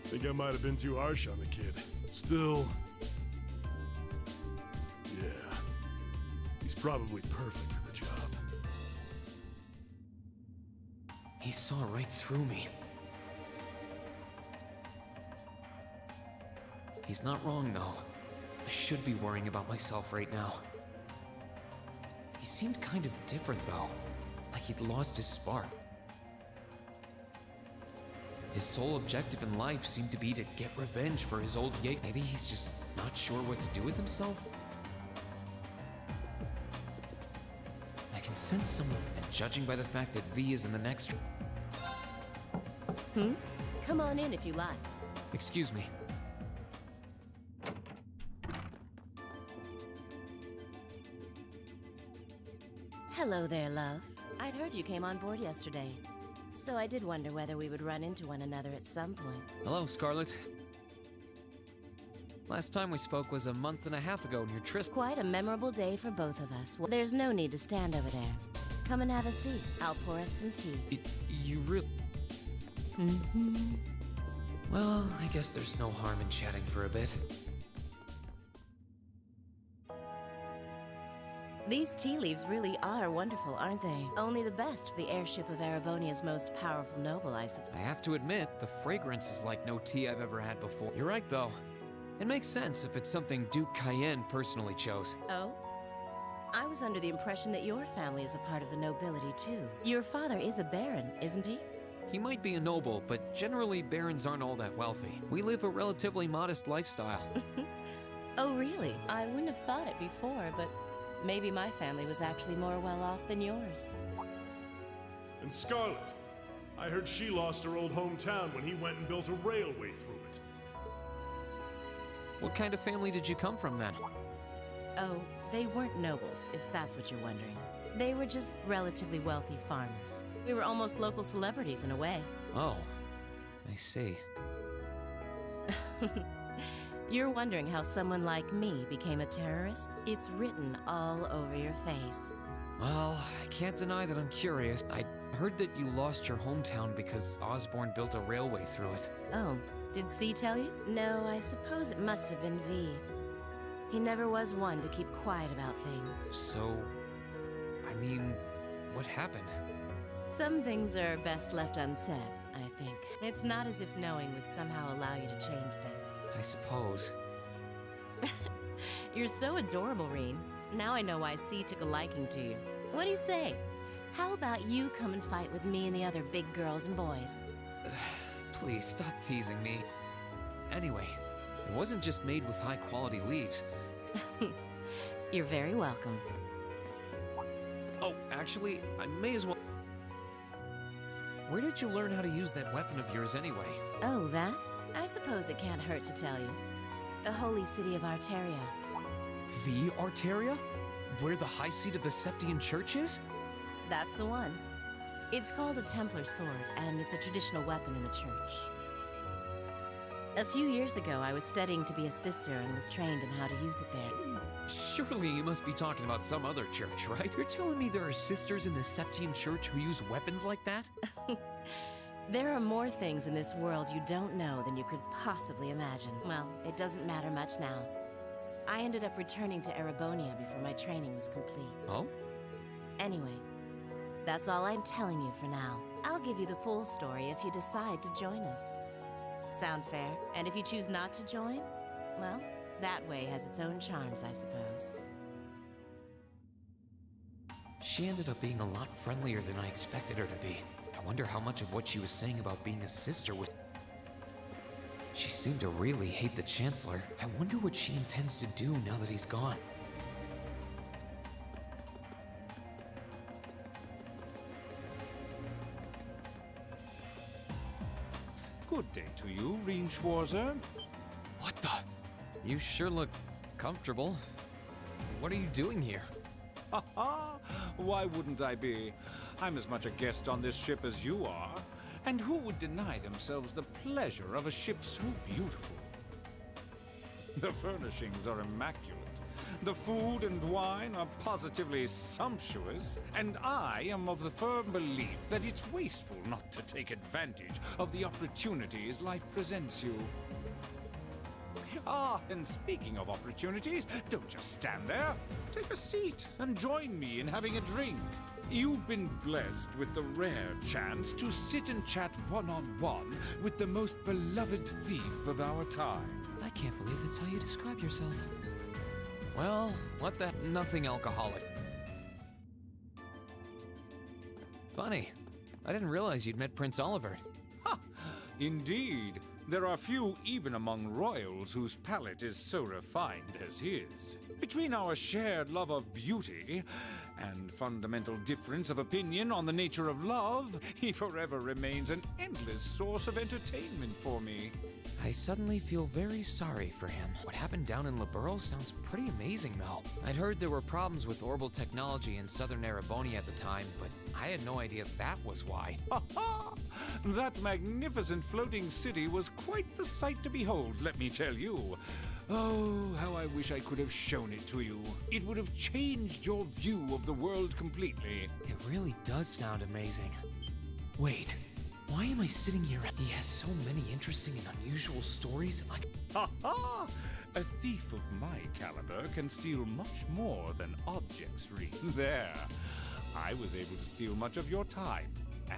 Think I might have been too harsh on the kid. Still... yeah. He's probably perfect for the job. He saw right through me. He's not wrong, though. I should be worrying about myself right now. He seemed kind of different, though. Like he'd lost his spark. His sole objective in life seemed to be to get revenge for his old Jaeger. Maybe he's just not sure what to do with himself? I can sense some, and judging by the fact that V is in the next... Come on in if you like. Excuse me. Hello there, love. I'd heard you came on board yesterday, so I did wonder whether we would run into one another at some point. Hello, Scarlet. Last time we spoke was a month and a half ago near Trist. Quite a memorable day for both of us. Well, there's no need to stand over there. Come and have a seat. I'll pour us some tea. You really... Well, I guess there's no harm in chatting for a bit. These tea leaves really are wonderful, aren't they? Only the best for the airship of Erebonia's most powerful noble, I suppose. I have to admit, the fragrance is like no tea I've ever had before. You're right, though. It makes sense if it's something Duke Cayenne personally chose. Oh? I was under the impression that your family is a part of the nobility, too. Your father is a baron, isn't he? He might be a noble, but generally barons aren't all that wealthy. We live a relatively modest lifestyle. Oh, really? I wouldn't have thought it before, but maybe my family was actually more well off than yours. And Scarlet, I heard she lost her old hometown when he went and built a railway through it. What kind of family did you come from, then? Oh, they weren't nobles, if that's what you're wondering. They were just relatively wealthy farmers. We were almost local celebrities in a way. Oh, I see. You're wondering how someone like me became a terrorist? It's written all over your face. Well, I can't deny that I'm curious. I heard that you lost your hometown because Osborn built a railway through it. Oh, did C tell you? No, I suppose it must have been V. He never was one to keep quiet about things. So, I mean, what happened? Some things are best left unsaid, I think. It's not as if knowing would somehow allow you to change things. I suppose. You're so adorable, Reen. Now I know why C took a liking to you. What do you say? How about you come and fight with me and the other big girls and boys? Please stop teasing me. Anyway, it wasn't just made with high-quality leaves. You're very welcome. Oh, actually, I may as well... Where did you learn how to use that weapon of yours anyway? Oh, that? I suppose it can't hurt to tell you. The holy city of Arteria. The Arteria? Where the high seat of the Septian Church is? That's the one. It's called a Templar sword, and it's a traditional weapon in the church. A few years ago, I was studying to be a sister and was trained in how to use it there. Surely you must be talking about some other church, right? You're telling me there are sisters in the Septian Church who use weapons like that? There are more things in this world you don't know than you could possibly imagine. Well, it doesn't matter much now. I ended up returning to Erebonia before my training was complete. Oh? Anyway, that's all I'm telling you for now. I'll give you the full story if you decide to join us. Sound fair? And if you choose not to join, well, that way has its own charms, I suppose. She ended up being a lot friendlier than I expected her to be. I wonder how much of what she was saying about being a sister was... She seemed to really hate the Chancellor. I wonder what she intends to do now that he's gone. Good day to you, Reinschwarzer. What the? You sure look comfortable. What are you doing here? Ha ha! Why wouldn't I be? I'm as much a guest on this ship as you are. And who would deny themselves the pleasure of a ship so beautiful? The furnishings are immaculate. The food and wine are positively sumptuous. And I am of the firm belief that it's wasteful not to take advantage of the opportunities life presents you. Ah, and speaking of opportunities, don't just stand there. Take a seat and join me in having a drink. You've been blessed with the rare chance to sit and chat one-on-one with the most beloved thief of our time. I can't believe that's how you describe yourself. Well, what the... Nothing alcoholic. Funny. I didn't realize you'd met Prince Oliver. Ha! Indeed. There are few even among royals whose palate is so refined as his. Between our shared love of beauty and fundamental difference of opinion on the nature of love, he forever remains an endless source of entertainment for me. I suddenly feel very sorry for him. What happened down in Liberl sounds pretty amazing, though. I'd heard there were problems with orbital technology in southern Erebonia at the time, but I had no idea that was why. Ha ha! That magnificent floating city was quite the sight to behold, let me tell you. Oh, how I wish I could have shown it to you. It would have changed your view of the world completely. It really does sound amazing. Wait, why am I sitting here? He has so many interesting and unusual stories. Ha ha! A thief of my caliber can steal much more than objects read. There. I was able to steal much of your time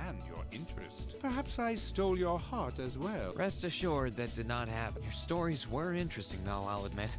and your interest. Perhaps I stole your heart as well. Rest assured that did not happen. Your stories were interesting, though, I'll admit.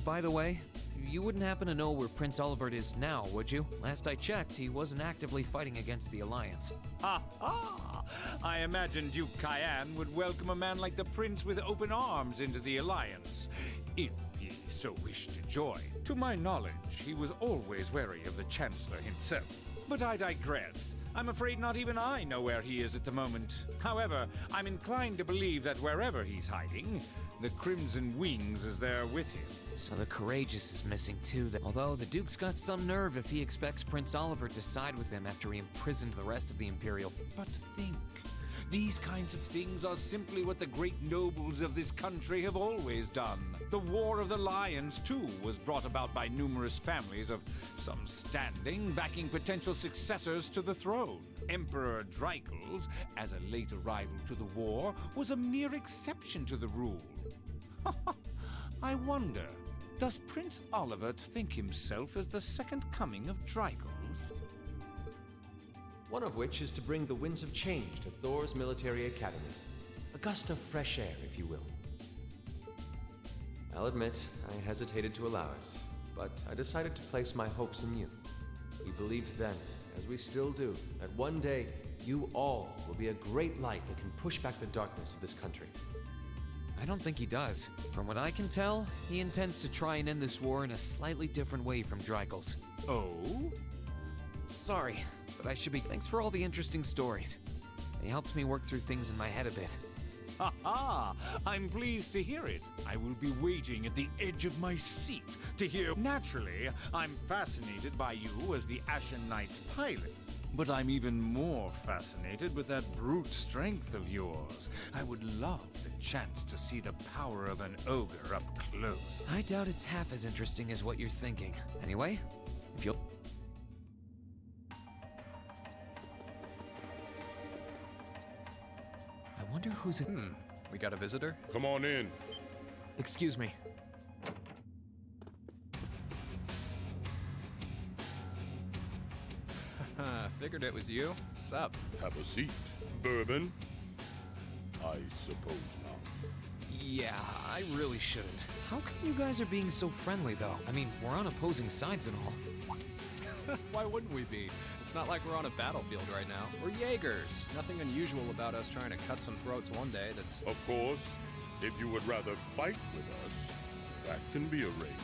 By the way, you wouldn't happen to know where Prince Oliver is now, would you? Last I checked, he wasn't actively fighting against the Alliance. Ha ha! I imagined Duke Cayenne would welcome a man like the Prince with open arms into the Alliance, if he so wished to join. To my knowledge, he was always wary of the Chancellor himself. But I digress. I'm afraid not even I know where he is at the moment. However, I'm inclined to believe that wherever he's hiding, the Crimson Wings is there with him. So the Courageous is missing too, although the Duke's got some nerve if he expects Prince Oliver to side with him after he imprisoned the rest of the Imperial... But think, these kinds of things are simply what the great nobles of this country have always done. The War of the Lions, too, was brought about by numerous families of some standing backing potential successors to the throne. Emperor Dreikel's, as a late arrival to the war, was a mere exception to the rule. I wonder, does Prince Oliver think himself as the second coming of Dreikel's? One of which is to bring the winds of change to Thor's military academy. A gust of fresh air, if you will. I'll admit, I hesitated to allow it, but I decided to place my hopes in you. We believed then, as we still do, that one day you all will be a great light that can push back the darkness of this country. I don't think he does. From what I can tell, he intends to try and end this war in a slightly different way from Drygel's. Oh? Sorry, but I should be. Thanks for all the interesting stories. They helped me work through things in my head a bit. Ha ha! I'm pleased to hear it. I will be waiting at the edge of my seat to hear. Naturally, I'm fascinated by you as the Ashen Knight's pilot. But I'm even more fascinated with that brute strength of yours. I would love the chance to see the power of an ogre up close. I doubt it's half as interesting as what you're thinking. Anyway, if you'll... I wonder who's it. We got a visitor? Come on in. Excuse me. Figured it was you. Sup? Have a seat. Bourbon? I suppose not. Yeah, I really shouldn't. How come you guys are being so friendly, though? I mean, we're on opposing sides and all. Why wouldn't we be? It's not like we're on a battlefield right now. We're Jaegers. Nothing unusual about us trying to cut some throats one day that's... Of course, if you would rather fight with us, that can be arranged.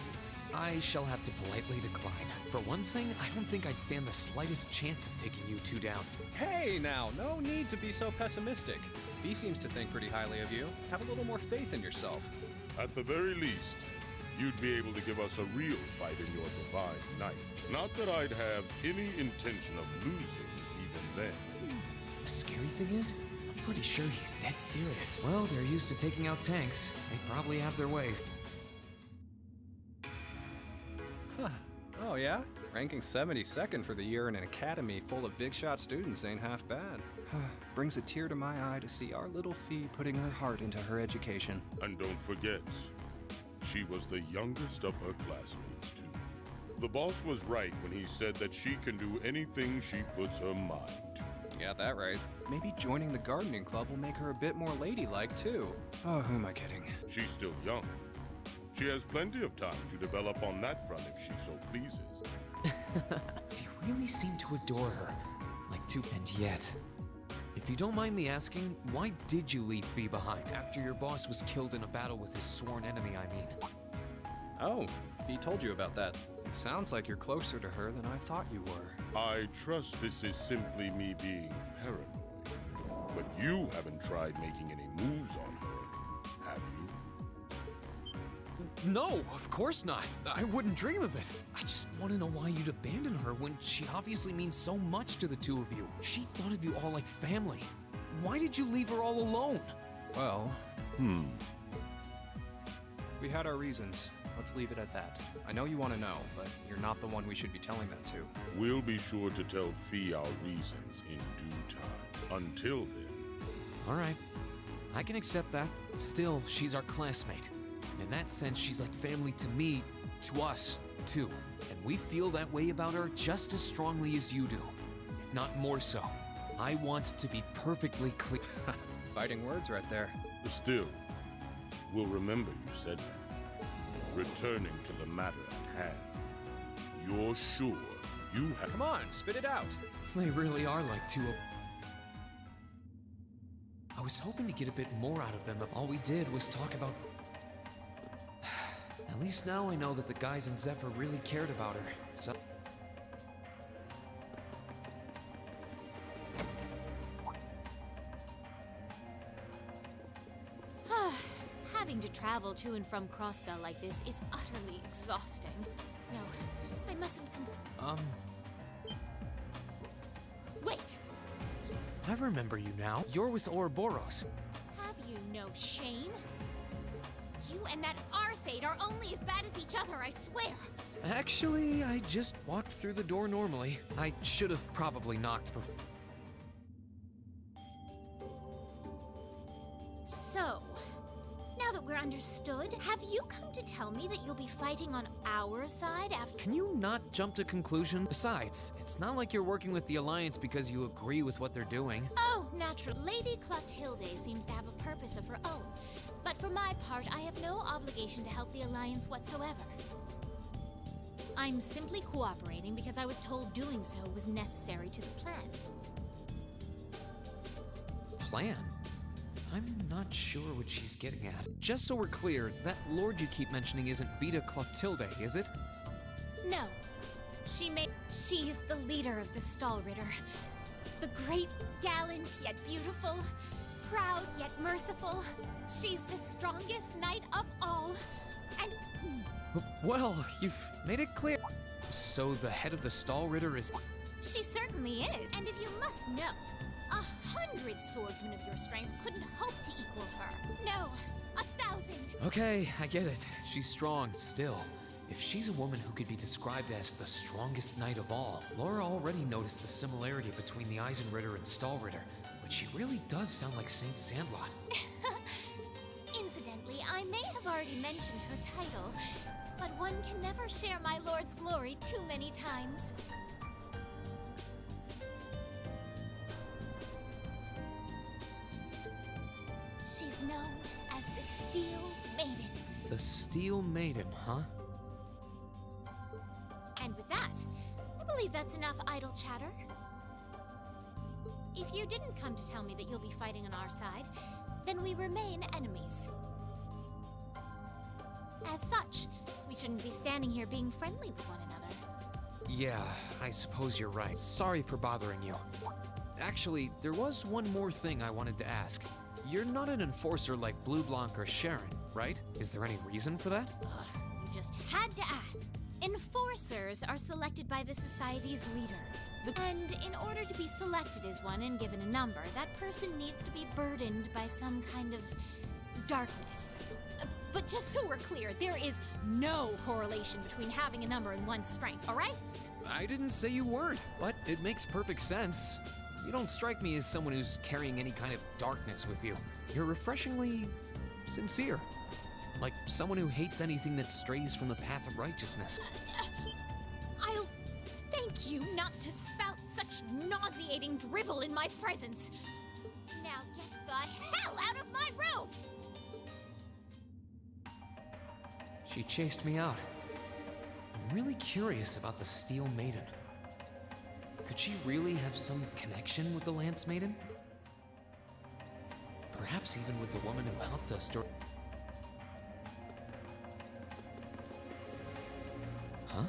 I shall have to politely decline. For one thing, I don't think I'd stand the slightest chance of taking you two down. Hey now, no need to be so pessimistic. If he seems to think pretty highly of you, have a little more faith in yourself. At the very least, you'd be able to give us a real fight in your divine night. Not that I'd have any intention of losing even then. The scary thing is, I'm pretty sure he's dead serious. Well, they're used to taking out tanks. They probably have their ways. Huh. Oh yeah? Ranking 72nd for the year in an academy full of big shot students ain't half bad. Brings a tear to my eye to see our little Fee putting her heart into her education. And don't forget, she was the youngest of her classmates, too. The boss was right when he said that she can do anything she puts her mind to. You got that right. Maybe joining the gardening club will make her a bit more ladylike, too. Oh, who am I kidding? She's still young. She has plenty of time to develop on that front if she so pleases. They really seem to adore her. Like two, and yet... If you don't mind me asking, why did you leave Fee behind after your boss was killed in a battle with his sworn enemy, I mean? Oh, Fee told you about that. It sounds like you're closer to her than I thought you were. I trust this is simply me being paranoid. But you haven't tried making any moves on her, have you? No, of course not. I wouldn't dream of it. I just want to know why you'd abandon her when she obviously means so much to the two of you. She thought of you all like family. Why did you leave her all alone? Well, we had our reasons. Let's leave it at that. I know you want to know, but you're not the one we should be telling that to. We'll be sure to tell Fee our reasons in due time. Until then... All right. I can accept that. Still, she's our classmate. In that sense, she's like family to me, to us, too. And we feel that way about her just as strongly as you do, if not more so. I want to be perfectly clear. Fighting words right there. Still, we'll remember you said that. Returning to the matter at hand, you're sure you have... Come on, spit it out. They really are like two of... I was hoping to get a bit more out of them, but all we did was talk about... At least now I know that the guys in Zephyr really cared about her, so... Having to travel to and from Crossbell like this is utterly exhausting. No, I mustn't Wait! I remember you now. You're with Ouroboros. Have you no shame? You and that Arseid are only as bad as each other, I swear! Actually, I just walked through the door normally. I should have probably knocked before. So, now that we're understood, have you come to tell me that you'll be fighting on our side after— Can you not jump to conclusion? Besides, it's not like you're working with the Alliance because you agree with what they're doing. Oh, natural. Lady Clotilde seems to have a purpose of her own. But for my part, I have no obligation to help the Alliance whatsoever. I'm simply cooperating because I was told doing so was necessary to the plan. Plan? I'm not sure what she's getting at. Just so we're clear, that lord you keep mentioning isn't Vita Clotilde, is it? No. She is the leader of the Stahlritter. The great, gallant yet beautiful, proud yet merciful. She's the strongest knight of all. And Well, you've made it clear. So the head of the Stahlritter is... she certainly is. And if you must know, 100 swordsmen of your strength couldn't hope to equal her. No, 1,000. Okay, I get it. She's strong. Still, if she's a woman who could be described as the strongest knight of all, Laura already noticed the similarity between the Eisenritter and Stahlritter, but she really does sound like Saint Sandlot. Incidentally, I may have already mentioned her title, but one can never share my lord's glory too many times. She's known as the Steel Maiden. The Steel Maiden, huh? And with that, I believe that's enough idle chatter. If you didn't come to tell me that you'll be fighting on our side, then we remain enemies. As such, we shouldn't be standing here being friendly with one another. Yeah, I suppose you're right. Sorry for bothering you. Actually, there was one more thing I wanted to ask. You're not an enforcer like Blue Blanc or Sharon, right? Is there any reason for that? You just had to ask. Enforcers are selected by the society's leader. And in order to be selected as one and given a number, that person needs to be burdened by some kind of darkness. But just so we're clear, there is no correlation between having a number and one's strength, alright? I didn't say you weren't, but it makes perfect sense. You don't strike me as someone who's carrying any kind of darkness with you. You're refreshingly sincere. Like someone who hates anything that strays from the path of righteousness. I'll thank you not to spout such nauseating drivel in my presence. Now get the hell out of my room! She chased me out. I'm really curious about the Steel Maiden. Could she really have some connection with the Lance Maiden? Perhaps even with the woman who helped us during... Huh?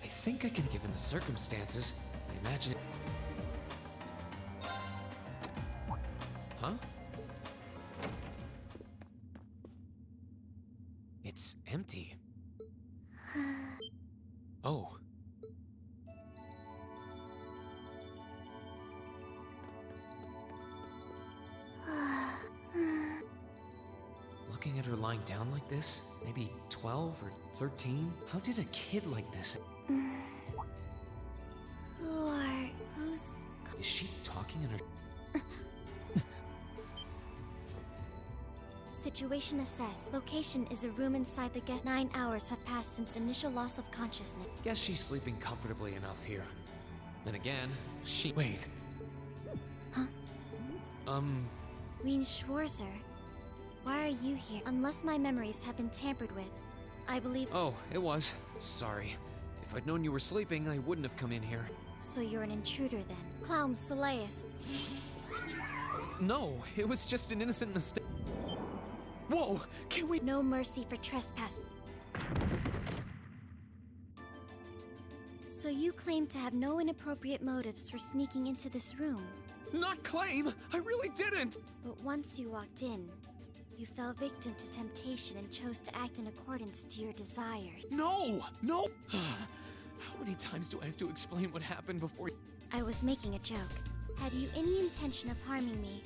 I think I can, given the circumstances. I imagine... Huh? It's empty. Oh. Looking at her lying down like this, maybe 12 or 13? How did a kid like this... Who's... Is she talking in her... Situation assessed. Location is a room inside the guest. 9 hours have passed since initial loss of consciousness. Guess she's sleeping comfortably enough here. Then again, she... Wait. Huh? Wien Schwarzer. Why are you here? Unless my memories have been tampered with, I believe... Oh, it was. Sorry. If I'd known you were sleeping, I wouldn't have come in here. So you're an intruder then. Clown Soleus. No, it was just an innocent mistake. Whoa, can we... No mercy for trespass. So you claim to have no inappropriate motives for sneaking into this room? Not claim! I really didn't! But once you walked in, you fell victim to temptation and chose to act in accordance to your desires. No! No! How many times do I have to explain what happened before... I was making a joke. Had you any intention of harming me,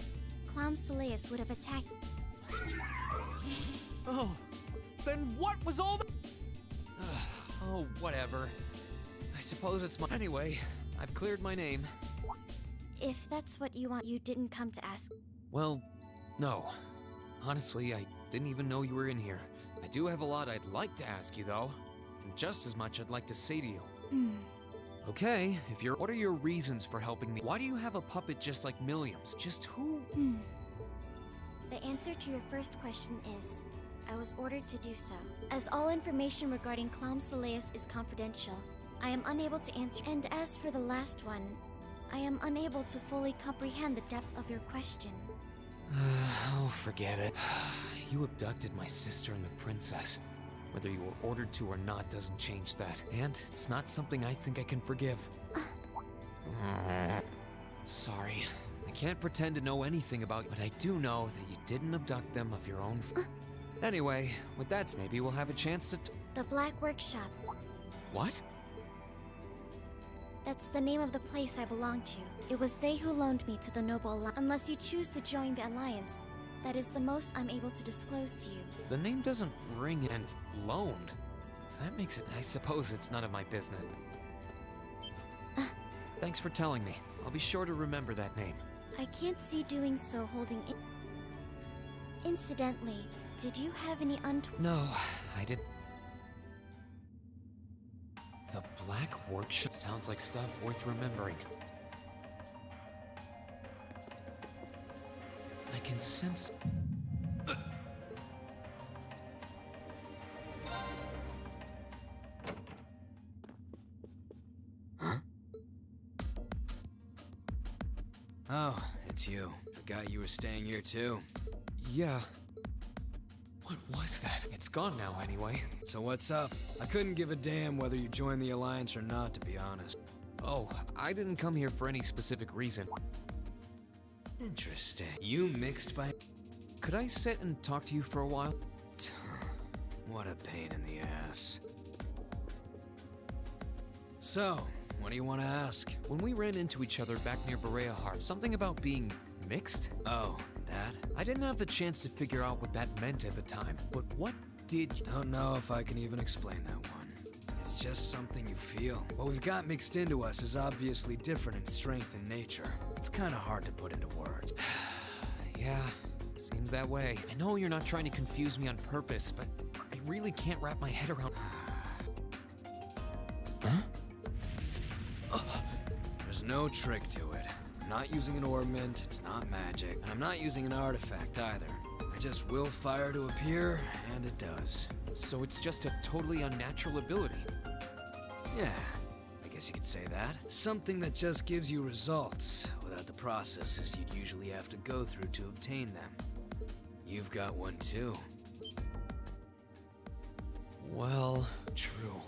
Clown Soleus would have attacked... Oh, then what was all the... Oh, whatever. I suppose it's my... Anyway, I've cleared my name. If that's what you want, you didn't come to ask... Well, no. Honestly, I didn't even know you were in here. I do have a lot I'd like to ask you, though. And just as much I'd like to say to you. Okay, if you're... What are your reasons for helping me? Why do you have a puppet just like Milliam's? Just who... The answer to your first question is, I was ordered to do so. As all information regarding Clown Soleus is confidential, I am unable to answer. And as for the last one, I am unable to fully comprehend the depth of your question. Oh, forget it. You abducted my sister and the princess. Whether you were ordered to or not doesn't change that. And it's not something I think I can forgive. Sorry. I can't pretend to know anything about you, but I do know that you didn't abduct them of your own. Anyway, with that, maybe we'll have a chance to. The Black Workshop. What? That's the name of the place I belong to. It was they who loaned me to the Noble Alliance. Unless you choose to join the Alliance, that is the most I'm able to disclose to you. The name doesn't ring and loaned. If that makes it, I suppose it's none of my business. Thanks for telling me. I'll be sure to remember that name. I can't see doing so holding in. Incidentally, did you have any No, I didn't. The Black Workshop sounds like stuff worth remembering. I can sense. Oh, it's you. Forgot you were staying here too. Yeah. What was that? It's gone now anyway. So what's up? I couldn't give a damn whether you joined the Alliance or not, to be honest. Oh, I didn't come here for any specific reason. Interesting. You mixed by... Could I sit and talk to you for a while? What a pain in the ass. So, what do you want to ask? When we ran into each other back near Berea Heart, something about being mixed? Oh, that? I didn't have the chance to figure out what that meant at the time, but what did you... Don't know if I can even explain that one. It's just something you feel. What we've got mixed into us is obviously different in strength and nature. It's kind of hard to put into words. Yeah, seems that way. I know you're not trying to confuse me on purpose, but I really can't wrap my head around... There's no trick to it. I'm not using an ornament, it's not magic, and I'm not using an artifact either. I just will fire to appear, and it does. So it's just a totally unnatural ability? Yeah, I guess you could say that. Something that just gives you results, without the processes you'd usually have to go through to obtain them. You've got one too. Well, true.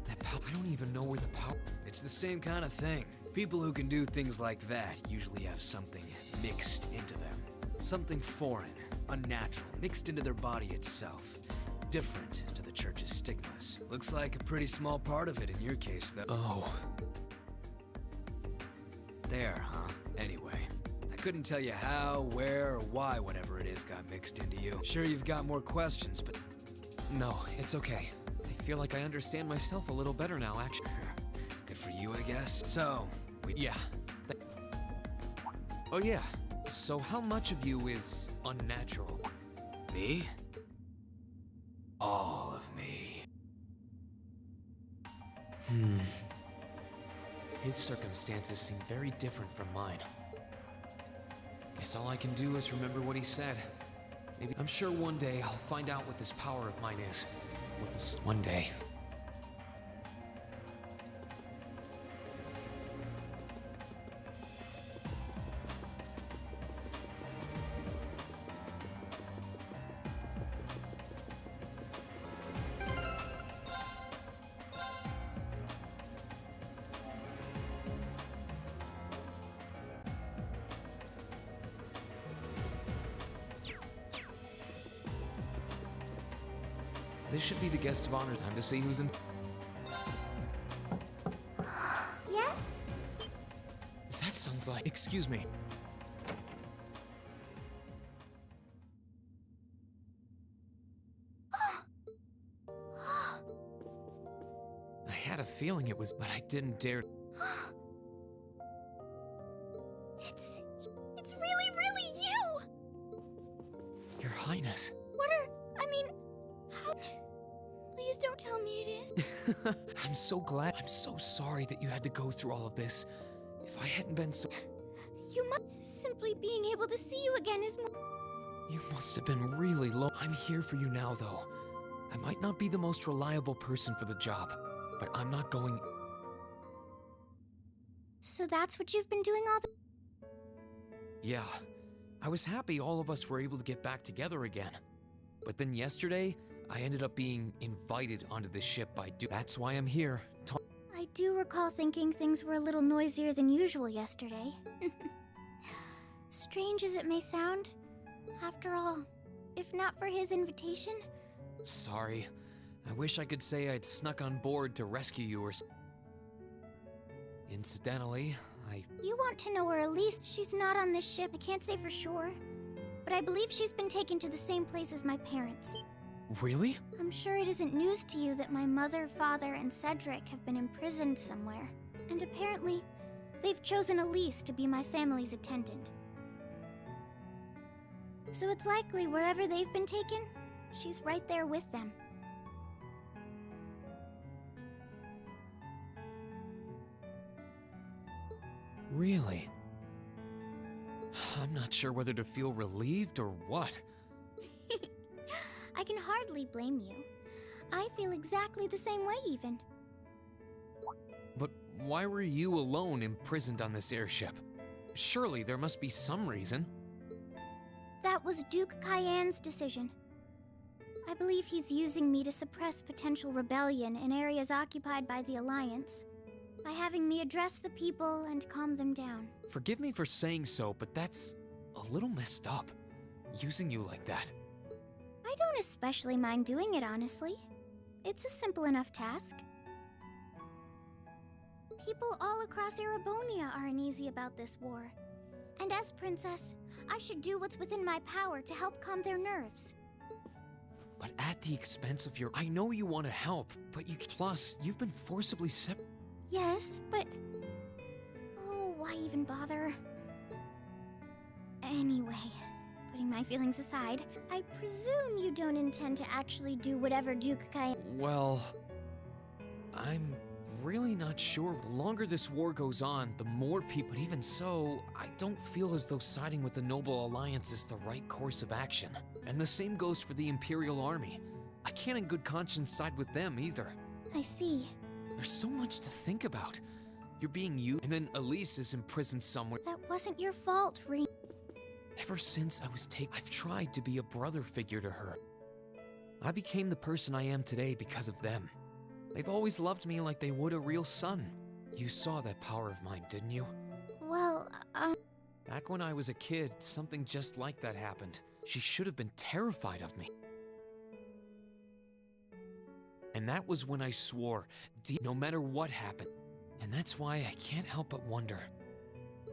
That power, I don't even know where the power... It's the same kind of thing. People who can do things like that usually have something mixed into them. Something foreign, unnatural, mixed into their body itself. Different to the church's stigmas. Looks like a pretty small part of it in your case, though. Oh. There, huh? Anyway, I couldn't tell you how, where, or why whatever it is got mixed into you. Sure, you've got more questions, but... No, it's okay. I feel like I understand myself a little better now, actually. Good for you, I guess. So, Yeah. Oh yeah. So how much of you is unnatural? Me? All of me. His circumstances seem very different from mine. Guess all I can do is remember what he said. Maybe I'm sure one day I'll find out what this power of mine is. What this one day. This should be the guest of honor. Time to see who's in. Yes? That sounds like. Excuse me. I had a feeling it was, but I didn't dare. It's really you! Your Highness. How? Please don't tell me it is. I'm so glad. I'm so sorry that you had to go through all of this. If I hadn't been so... You must... Simply being able to see you again is more... You must have been really low. I'm here for you now, though. I might not be the most reliable person for the job, but I'm not going... So that's what you've been doing all the... Yeah, I was happy all of us were able to get back together again. But then yesterday, I ended up being invited onto this ship by That's why I'm here. I do recall thinking things were a little noisier than usual yesterday. Strange as it may sound, after all, if not for his invitation... Sorry. I wish I could say I'd snuck on board to rescue you or... Incidentally, You want to know where Elise... She's not on this ship, I can't say for sure. But I believe she's been taken to the same place as my parents. Really? I'm sure it isn't news to you that my mother, father, and Cedric have been imprisoned somewhere. And apparently, they've chosen Elise to be my family's attendant. So it's likely wherever they've been taken, she's right there with them. Really? I'm not sure whether to feel relieved or what. I can hardly blame you. I feel exactly the same way, even. But why were you alone imprisoned on this airship? Surely there must be some reason. That was Duke Cayenne's decision. I believe he's using me to suppress potential rebellion in areas occupied by the Alliance, by having me address the people and calm them down. Forgive me for saying so, but that's a little messed up, using you like that. I don't especially mind doing it, honestly. It's a simple enough task. People all across Erebonia are uneasy about this war. And as princess, I should do what's within my power to help calm their nerves. But at the expense of your... I know you want to help, but Plus, you've been forcibly Yes, but... Oh, why even bother? Anyway, putting my feelings aside, I presume you don't intend to actually do whatever Duke Cayenne... Well... I'm really not sure. The longer this war goes on, the more people... But even so, I don't feel as though siding with the Noble Alliance is the right course of action. And the same goes for the Imperial Army. I can't in good conscience side with them either. I see. There's so much to think about. You're being used, and then Elise is imprisoned somewhere. That wasn't your fault, Rean. Ever since I was taken, I've tried to be a brother figure to her. I became the person I am today because of them. They've always loved me like they would a real son. You saw that power of mine, didn't you? Well, Back when I was a kid, something just like that happened. She should have been terrified of me. And that was when I swore, no matter what happened. And that's why I can't help but wonder.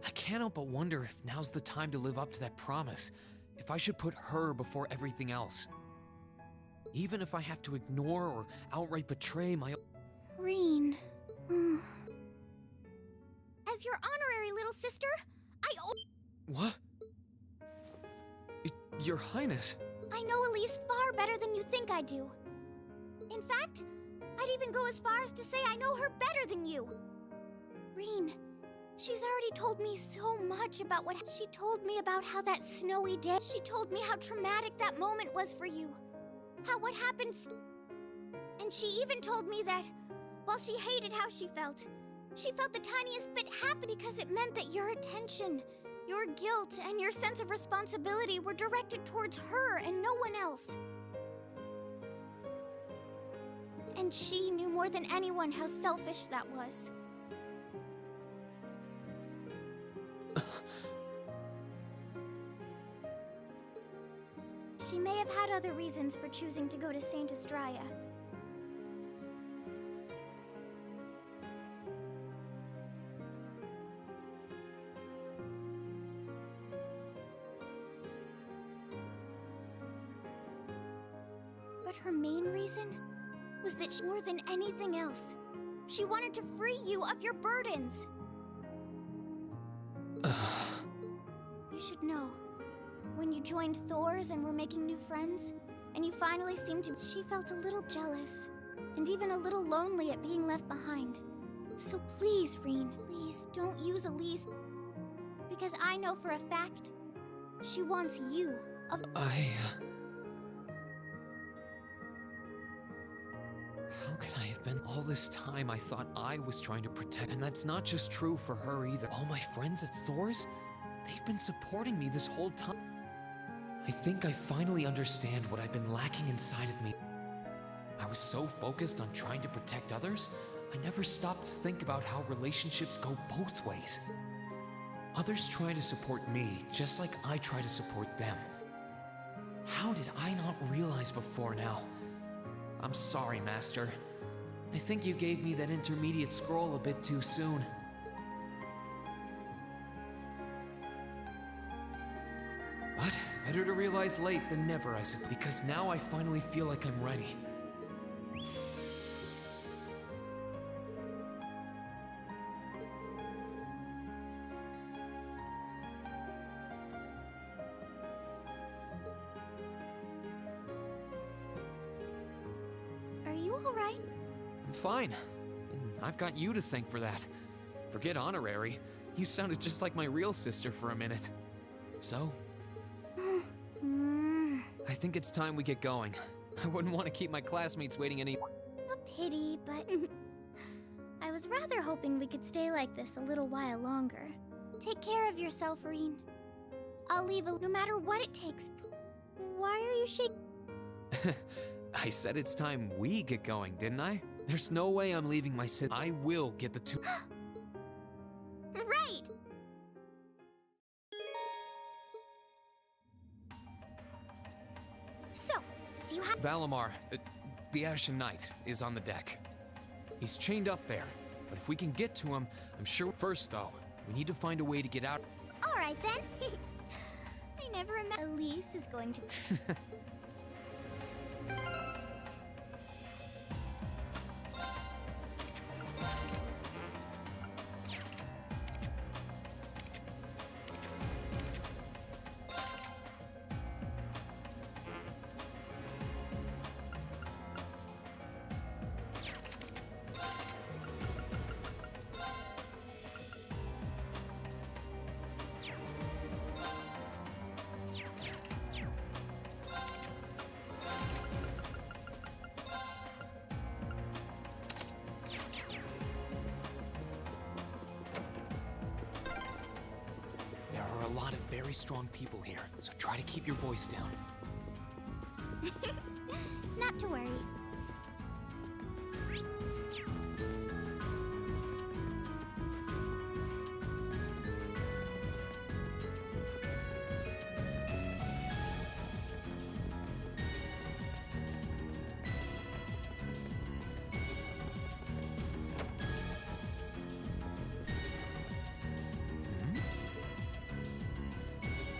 I can't help but wonder if now's the time to live up to that promise. If I should put her before everything else. Even if I have to ignore or outright betray my... Rean... As your honorary little sister, I owe... What? Your Highness. I know Elise far better than you think I do. In fact, I'd even go as far as to say I know her better than you. Rean, she's already told me so much about what... She told me about how that snowy day... She told me how traumatic that moment was for you. How what happened... And she even told me that, while she hated how she felt the tiniest bit happy because it meant that your attention, your guilt, and your sense of responsibility were directed towards her and no one else. And she knew more than anyone how selfish that was. She may have had other reasons for choosing to go to Saint Estrella. But her main reason was that more than anything else, she wanted to free you of your burdens. You should know, when you joined Thor's and were making new friends, and you finally seemed to... She felt a little jealous, and even a little lonely at being left behind. So please, Rean, please don't use Elise, because I know for a fact, she wants you. How could I have been? All this time I thought I was trying to protect, and that's not just true for her either. All my friends at Thor's, they've been supporting me this whole time. I think I finally understand what I've been lacking inside of me. I was so focused on trying to protect others, I never stopped to think about how relationships go both ways. Others try to support me, just like I try to support them. How did I not realize before now? I'm sorry, Master. I think you gave me that intermediate scroll a bit too soon. But better to realize late than never, I suppose, because now I finally feel like I'm ready. Are you all right? I'm fine. And I've got you to thank for that. Forget honorary. You sounded just like my real sister for a minute. So? I think it's time we get going. I wouldn't want to keep my classmates waiting any— A pity, but I was rather hoping we could stay like this a little while longer. Take care of yourself, Reen. I'll leave no matter what it takes. Why are you shaking? I said it's time we get going, didn't I? There's no way I'm leaving my sister. I will get the two— Right! So, do you have— Valimar, the Ashen Knight, is on the deck. He's chained up there, but if we can get to him, I'm sure— First, though, we need to find a way to get out. Alright then. I never imagined Elise is going to— There are a lot of very strong people here, so try to keep your voice down. Not to worry.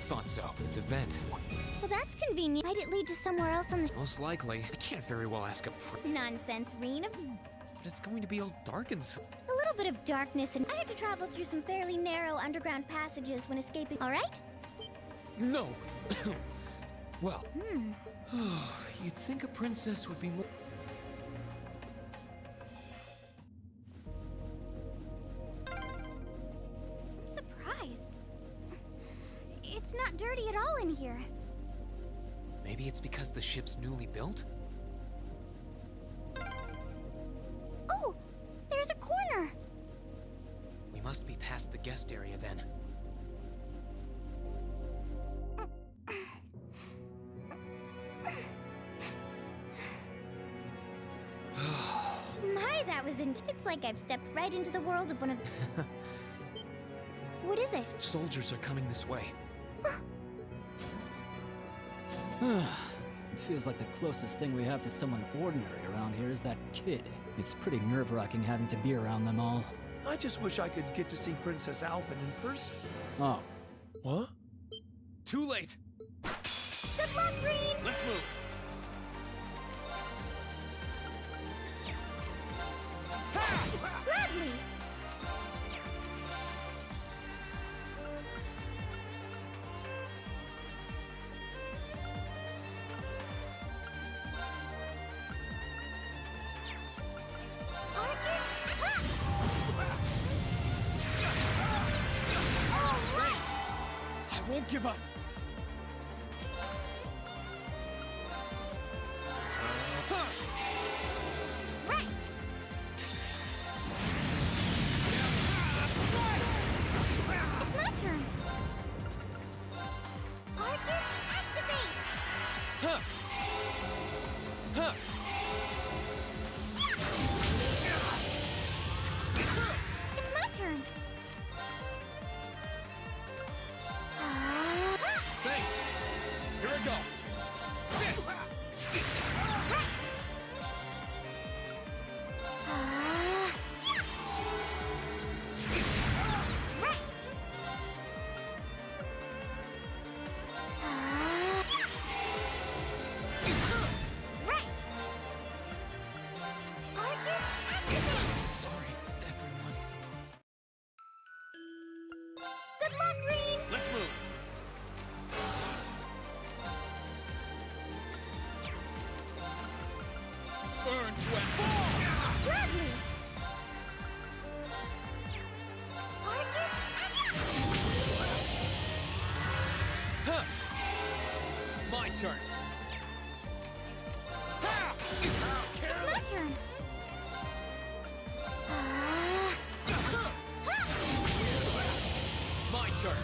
Thought so. It's a vent. Well, that's convenient. Might it lead to somewhere else on the— Most likely. I can't very well ask a Nonsense, Reen. But it's going to be all dark and A little bit of darkness, and I had to travel through some fairly narrow underground passages when escaping. All right? No. Well. You'd think a princess would be more— I'm surprised. It's not dirty at all in here. Maybe it's because the ship's newly built? Oh! There's a corner! We must be past the guest area then. My, that was it's like I've stepped right into the world of one of— What is it? Soldiers are coming this way. It feels like the closest thing we have to someone ordinary around here is that kid. It's pretty nerve-wracking having to be around them all. I just wish I could get to see Princess Alphen in person. Oh. What? Too late! Good luck, Green! Let's move! Gladly! Thanks! I won't give up! Right! we go! Sit! Sorry, everyone. Good luck, Green! Let's move. Burn to a fall! Gladly! Arcus, Huh. My turn. it's my turn. My turn.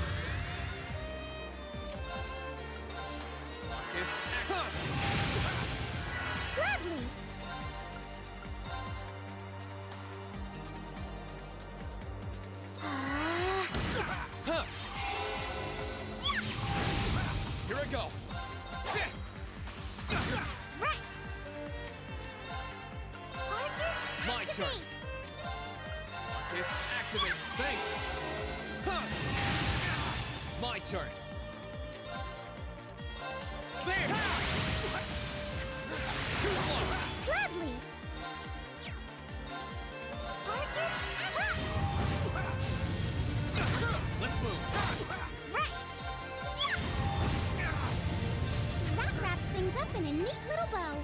Marcus, act. Gladly! Huh. Here I go. Sit. Right! Arcus, My turn. activate! Marcus, activate. Thanks. Huh. My turn. There. Too slow. Gladly! Arcus, Let's move. right! That wraps things up in a neat little bow.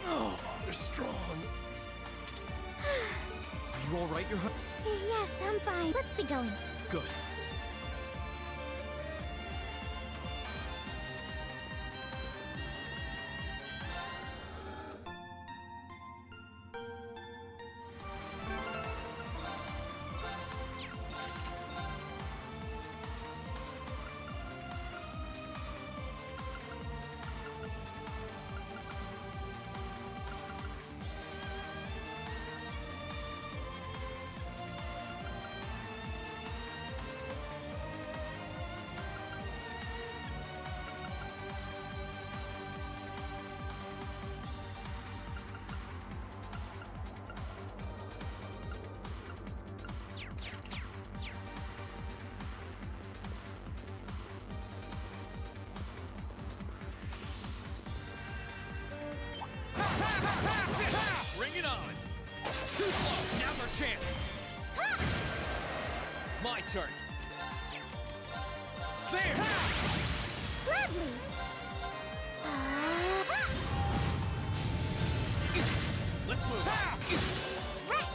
Oh, they're strong. Are you all right, your honey? Yes, I'm fine. Let's be going. Good. Bring it on. Too slow. Now's our chance. My turn. There. Gladly! Let's move. Right!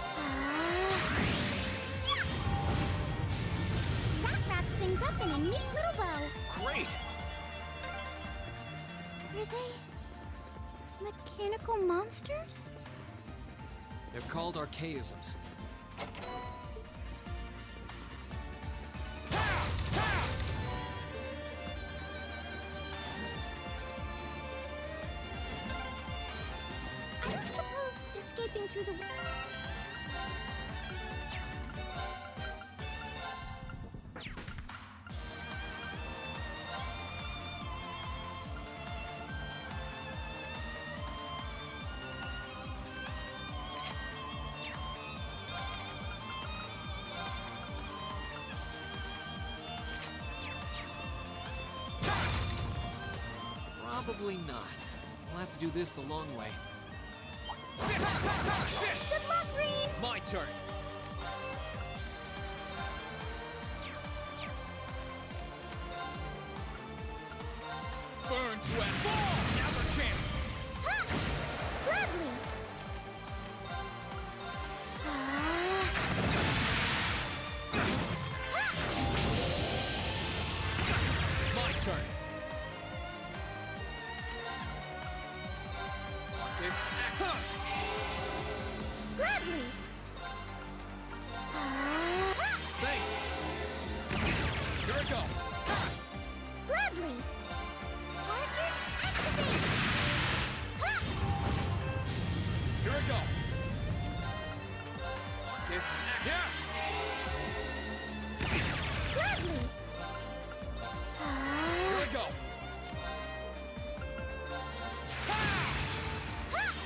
That wraps things up in a neat little bow. Great. Are they mechanical monsters? They're called archaisms. I don't suppose escaping through the... Probably not. We'll have to do this the long way. Sit. Good luck, Green! My turn. Burn to a fall. Now's our chance. Gladly! My turn. Marcus, act. Gladly! Thanks. Here I go. Gladly! Arcus, activate! Here I go. Marcus, act. Yeah. Gladly! Here we go!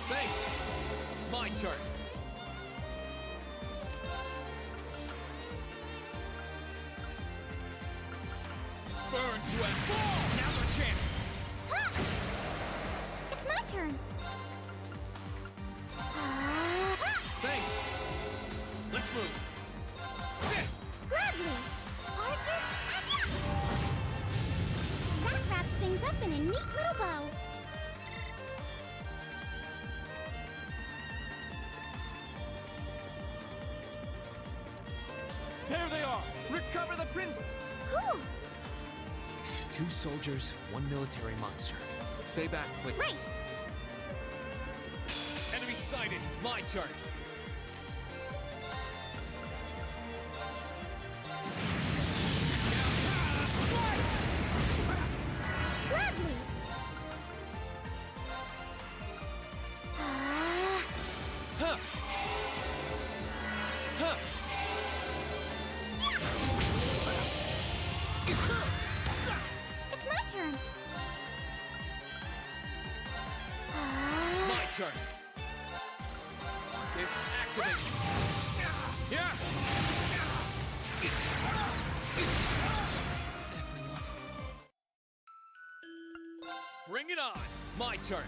Thanks! My turn! Burn to end! Now's our chance! It's my turn! Thanks! Let's move! Gladly! Arcus, that wraps things up in a neat little bow. There they are! Recover the prince! Whew! 2 soldiers, 1 military monster. Stay back, please. Right! Enemy sighted! My turn! Gladly! Huh! Huh! It's my turn! My turn! Disactivate! Yeah! Everyone. Bring it on! My turn!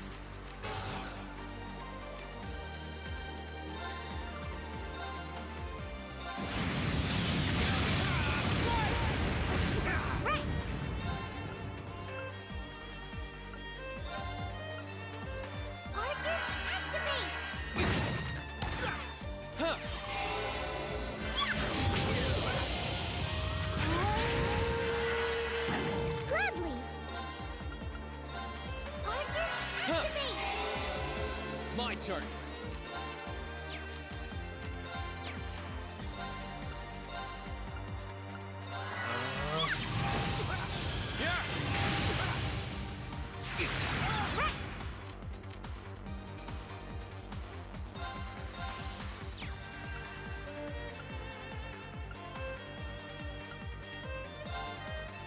Right! Arcus, activate! Huh! Gladly! Arcus, activate! My turn!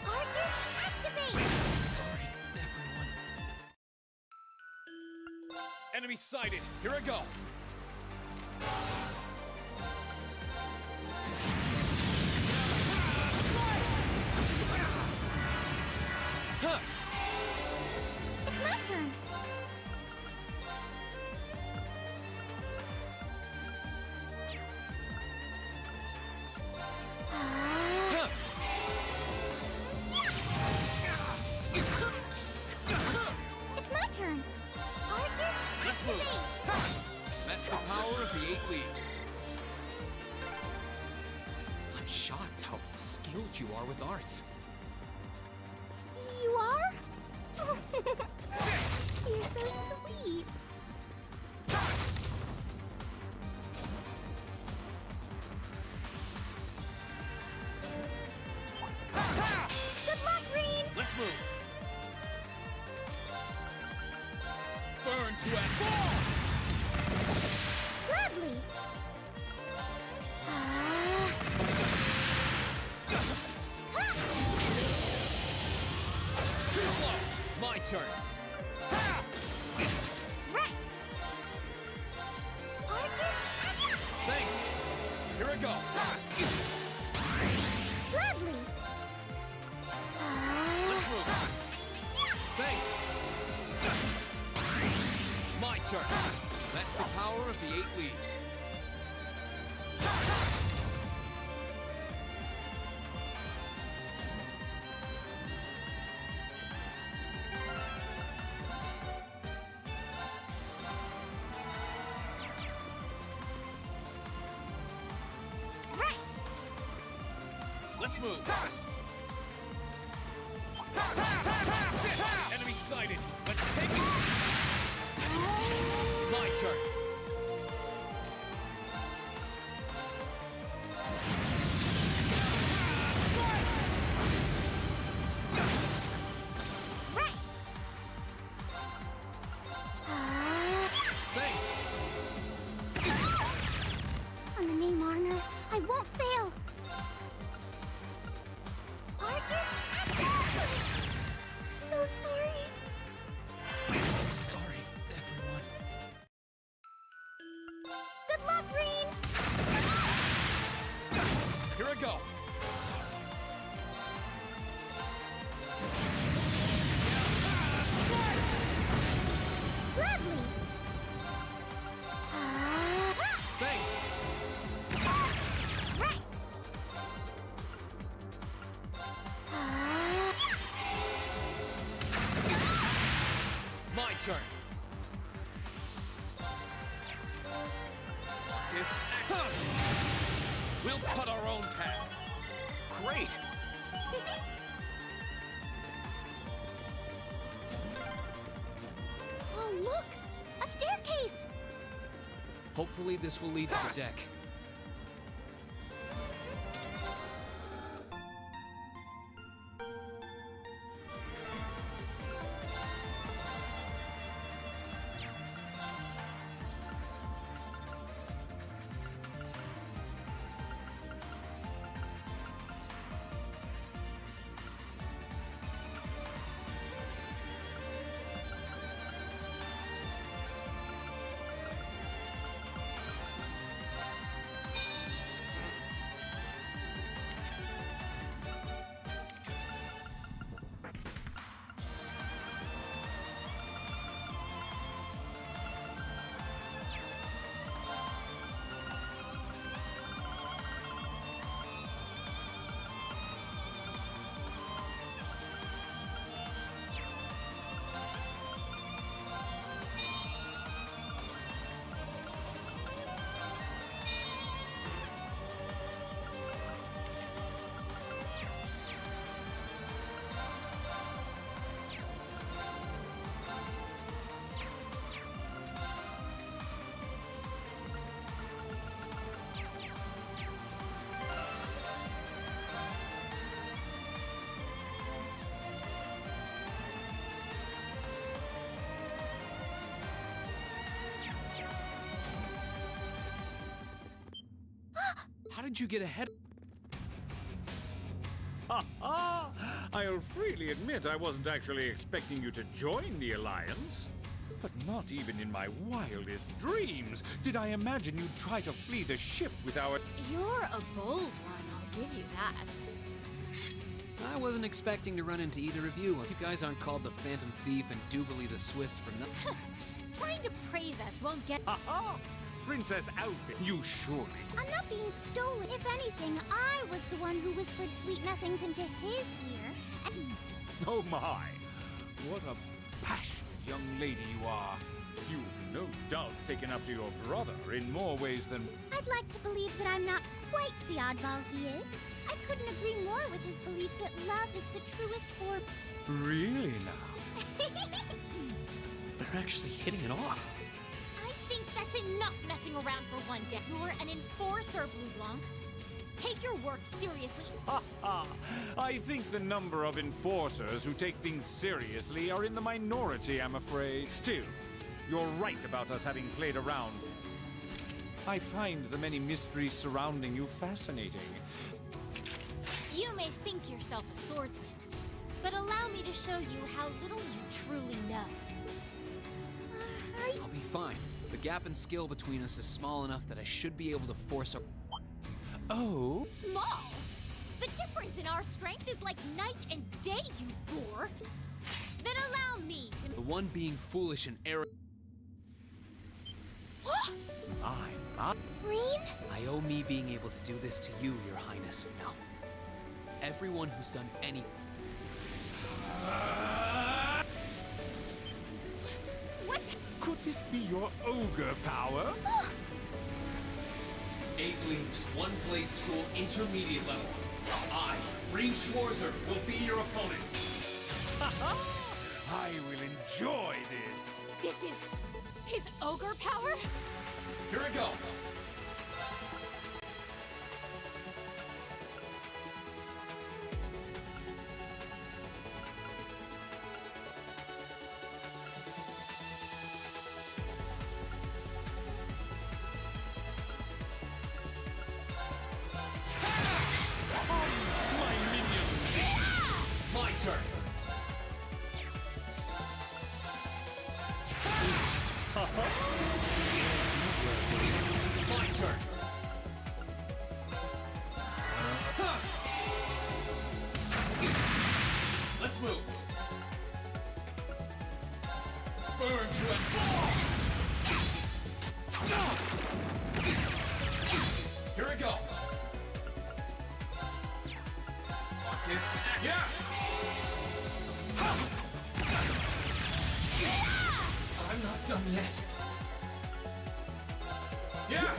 Arcus, activate! Sorry, everyone. Enemy sighted! Here I go! Huh! It's my turn! Huh! It's my turn! Arcus, Let's move! activate! That's the power of the 8 leaves. I'm shocked how skilled you are with arts. You are? You're so sweet. Good luck, Green! Let's move! Burn to end! Gladly! Too slow! My turn! Right! Arcus, Thanks! Here I go! Gladly! Let's move! Thanks! My turn! That's the power of the 8 leaves. Right! Let's move! Enemy sighted! Let's take it! My turn! Right! Thanks! On the name Arner, I won't fail! Good luck, Green! Here I go! Gladly! Thanks! Right! My turn! This... We'll cut our own path. Great! Oh, look! A staircase! Hopefully this will lead to the deck. How did you get ahead? Ha ha! I'll freely admit I wasn't actually expecting you to join the Alliance. But not even in my wildest dreams did I imagine you'd try to flee the ship with our... You're a bold one, I'll give you that. I wasn't expecting to run into either of you. You guys aren't called the Phantom Thief and Duberly the Swift for nothing. Trying to praise us won't get... Ha ha! Princess Outfit, you surely... I'm not being stolen. If anything, I was the one who whispered sweet nothings into his ear. And... Oh my! What a passionate young lady you are. You've no doubt taken after your brother in more ways than... I'd like to believe that I'm not quite the oddball he is. I couldn't agree more with his belief that love is the truest form. Really now? They're actually hitting it off. I think that's enough messing around for one day. You're an enforcer, Blue Blanc. Take your work seriously. Ha ha! I think the number of enforcers who take things seriously are in the minority, I'm afraid. Still, you're right about us having played around. I find the many mysteries surrounding you fascinating. You may think yourself a swordsman, but allow me to show you how little you truly know. I'll be fine. The gap in skill between us is small enough that I should be able to force a... Oh? Small? The difference in our strength is like night and day, you boor. Then allow me to... The one being foolish and arrogant... I'm not... Green? I owe me being able to do this to you, Your Highness. Now, everyone who's done anything... What's... Could this be your ogre power? 8 leagues, 1 blade school, intermediate level. I, Green Schwarzer, will be your opponent. I will enjoy this. This is... his ogre power? Here I go. My turn. turn. Let's move. Burn to and fall. Here we go. Marcus, yeah. I'm not done yet. Yeah.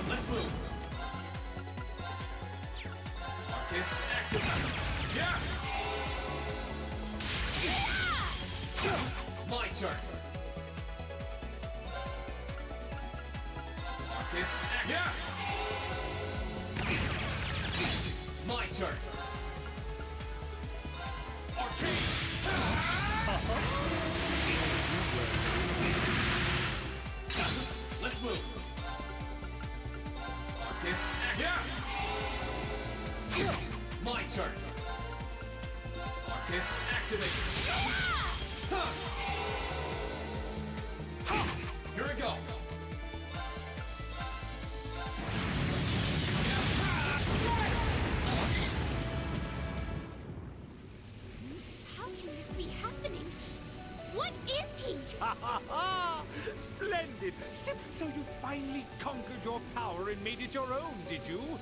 Let's move. Marcus, active. Yeah. My turn. Marcus, yeah. My turn. Arcane. Let's move. Marcus, yeah. My turn. Marcus, activate. Here we go. How can this be happening? What is he? Ha ha ha! Splendid! So you finally conquered your power and made it your own, did you? You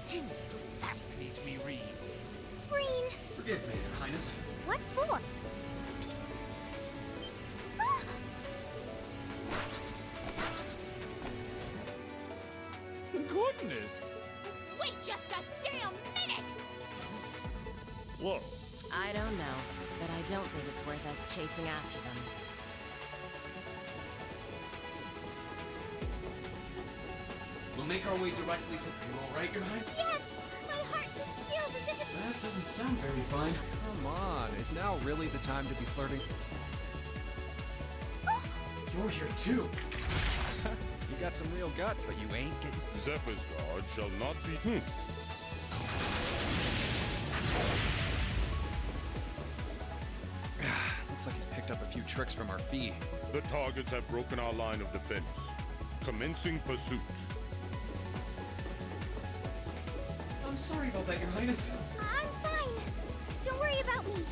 continue to fascinate me, Reed. Green! Forgive me, Your Highness. What for? Goodness! Wait just a damn minute! Whoa. I don't know, but I don't think it's worth us chasing after them. We'll make our way directly to... You all right, Your Highness? Yes! My heart just feels as if it's... That doesn't sound very fine. Come on, is now really the time to be flirting? You're here too. You got some real guts, but you ain't getting... Zephyr's guard shall not be... Looks like he's picked up a few tricks from our fee. The targets have broken our line of defense. Commencing pursuit. I'm sorry about that, Your Highness. I'm fine. Don't worry about me.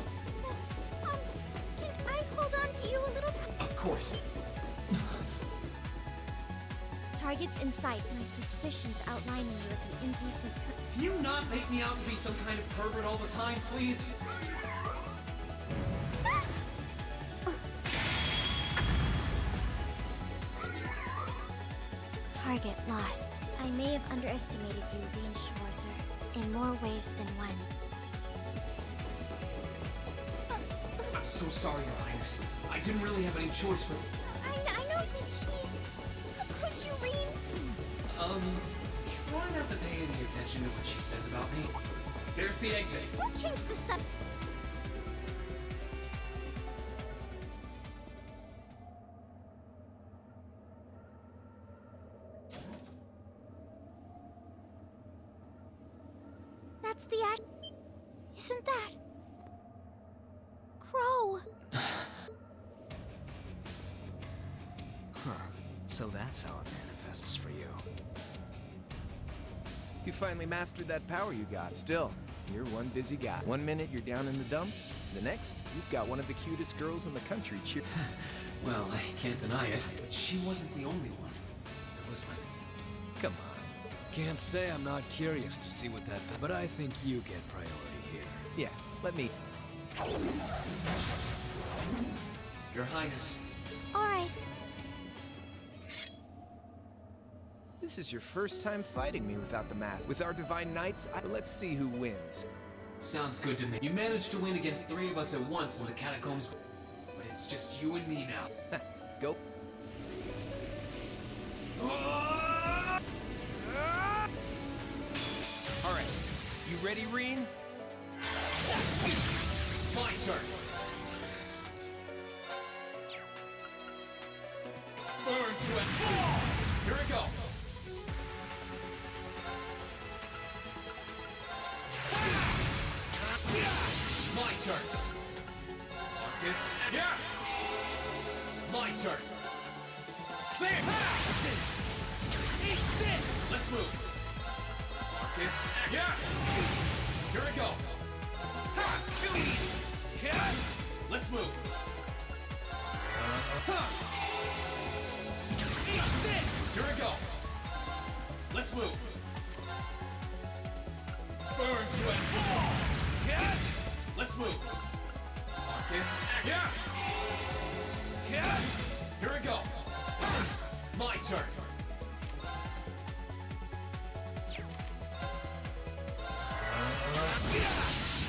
Can I hold on to you a little time? Of course. Targets in sight. My suspicions outlining you as an indecent Can you not make me out to be some kind of pervert all the time, please? Target lost. I may have underestimated you, Rean Schwarzer, in more ways than one. I'm so sorry, Your Highness. I didn't really have any choice but... I know that she... Could you, Rean? Try not to pay any attention to what she says about me. There's the exit. Don't change the sub... That's the ash... Isn't that... Crow? Huh. So that's how it manifests for you. You finally mastered that power you got. Still, you're one busy guy. One minute you're down in the dumps, the next, you've got one of the cutest girls in the country cheer. Well, I can't deny it, but she wasn't the only one. It was my... Come on. Can't say I'm not curious to see what that... But I think you get priority here. Yeah, let me... Your Highness. All right. This is your first time fighting me without the mask. With our Divine Knights, let's see who wins. Sounds good to me. You managed to win against 3 of us at once in the catacombs, but it's just you and me now. Go. All right, you ready, Rean? My turn. Burn to and fall. Here we go. My turn. Marcus, yeah. My turn. There! Eat this! Let's move. Marcus, yeah! Here we go. Ha! Too easy! Yeah! Let's move. Eat this! Here we go. Let's move. Burn to exile. Yeah! Let's move. Marcus, yeah! Yeah! Here we go. My turn.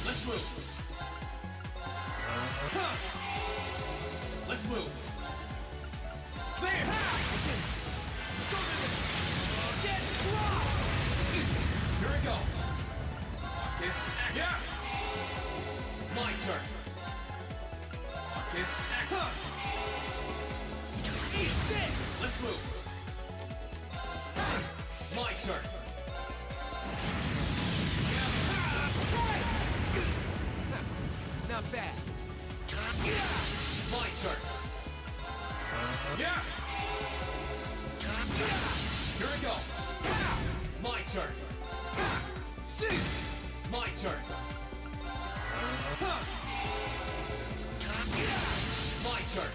Let's move. Let's move. There! Get lost! Here we go. Marcus, yeah! My turn. Marcus, eat this! let's move. My turn. Not bad. My turn. Yeah! Here we go. My turn. See! My turn. My turn.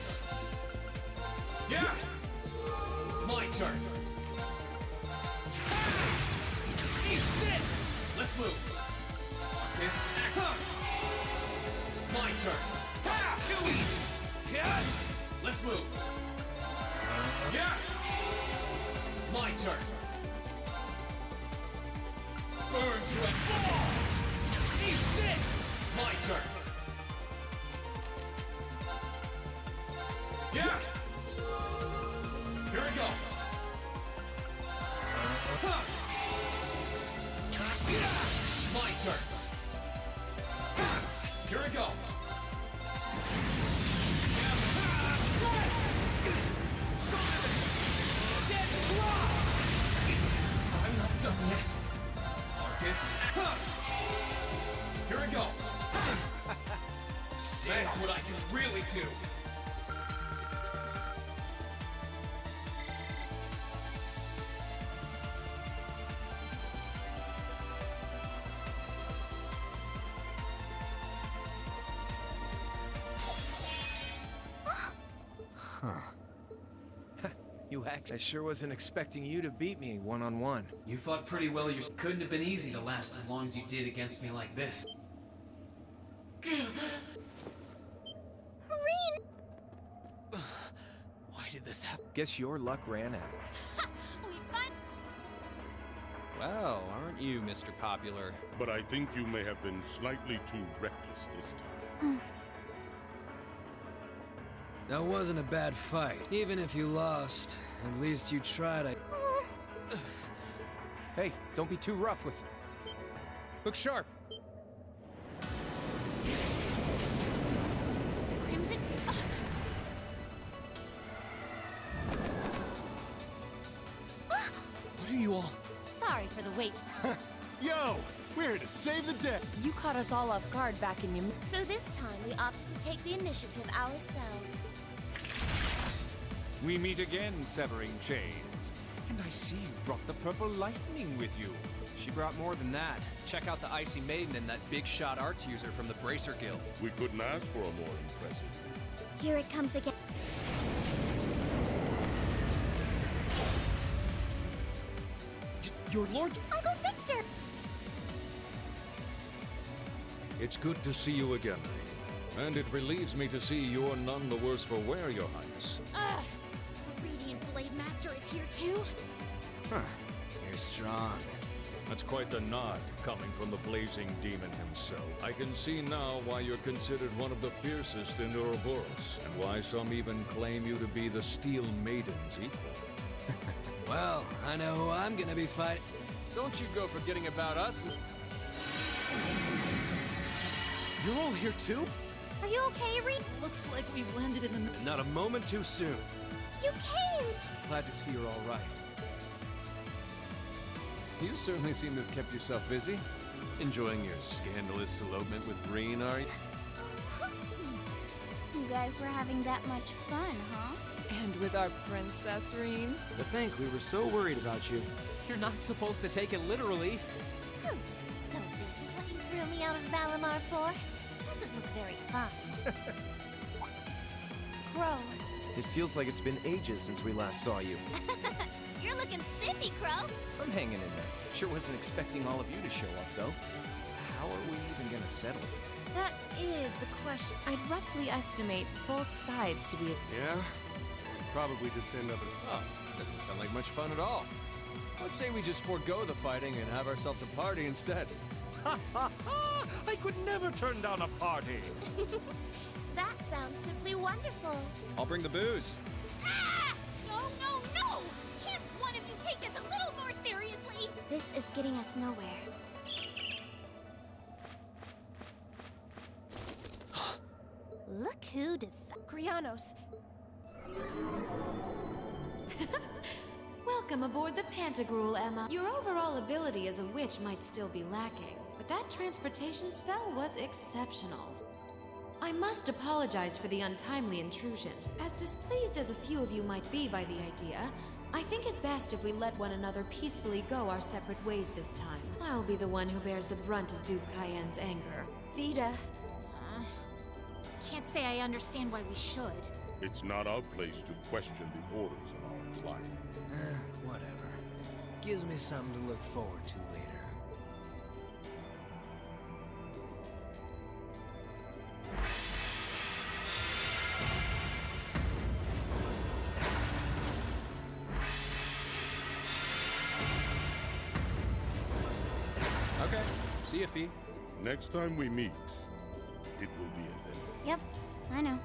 Yeah! My turn. Eat this! Let's move. Marcus, my turn. Too easy! Yeah! Let's move. Yeah! My turn. Burn to exile. Eat this! My turn. Yeah! Here we go. My turn. Here we go. Get lost! I'm not done yet. Marcus. Here we go. That's what I can really do. You actually, I sure wasn't expecting you to beat me one-on-one. You fought pretty well. You couldn't have been easy to last as long as you did against me like this. Why did this happen? Guess your luck ran out. We find Well, aren't you, Mr. Popular? But I think you may have been slightly too reckless this time. That wasn't a bad fight. Even if you lost, at least you tried. Hey, don't be too rough with it. Look sharp. Crimson. What are you all? Sorry for the wait. Yo, we're here to save the day. You caught us all off guard back in your... So this time we opted to take the initiative ourselves. We meet again, severing chains. And I see you brought the purple lightning with you. She brought more than that. Check out the Icy Maiden and that big shot arts user from the Bracer Guild. We couldn't ask for a more impressive. Here it comes again. Your lord? Uncle Victor! It's good to see you again, and it relieves me to see you're none the worse for wear, Your Highness. Ugh! The Radiant Blade Master is here too? Huh. You're strong. That's quite the nod, coming from the blazing demon himself. I can see now why you're considered one of the fiercest in Ouroboros, and why some even claim you to be the Steel Maiden's equal. Well, I know who I'm gonna be fighting. Don't you go forgetting about us. You're all here too? Are you okay, Reed? Looks like we've landed in the... Not a moment too soon. You came! Glad to see you're all right. You certainly seem to have kept yourself busy. Enjoying your scandalous elopement with Reen, are you? You guys were having that much fun, huh? And with our princess, Reen? To think we were so worried about you. You're not supposed to take it literally. So this is what you threw me out of Valimar for? Doesn't look very fun. Crow. It feels like it's been ages since we last saw you. You're looking spiffy, Crow. I'm hanging in there. Sure wasn't expecting all of you to show up, though. How are we even gonna settle it? That is the question. I'd roughly estimate both sides to be... Yeah? So we'd probably just end up at... Oh, doesn't sound like much fun at all. Let's say we just forego the fighting and have ourselves a party instead. Ha ha ha! I could never turn down a party! That sounds simply wonderful. I'll bring the booze. Ah! No, no, no! Can't one of you take this a little more seriously? This is getting us nowhere. Look who Krianos. Welcome aboard the Pantagruel, Emma. Your overall ability as a witch might still be lacking, but that transportation spell was exceptional. I must apologize for the untimely intrusion. As displeased as a few of you might be by the idea, I think it best if we let one another peacefully go our separate ways this time. I'll be the one who bears the brunt of Duke Cayenne's anger. Vida. Can't say I understand why we should. It's not our place to question the orders of our client. Whatever. Gives me something to look forward to later. Okay. See ya, Fee. Next time we meet, it will be as ever. Yep, I know.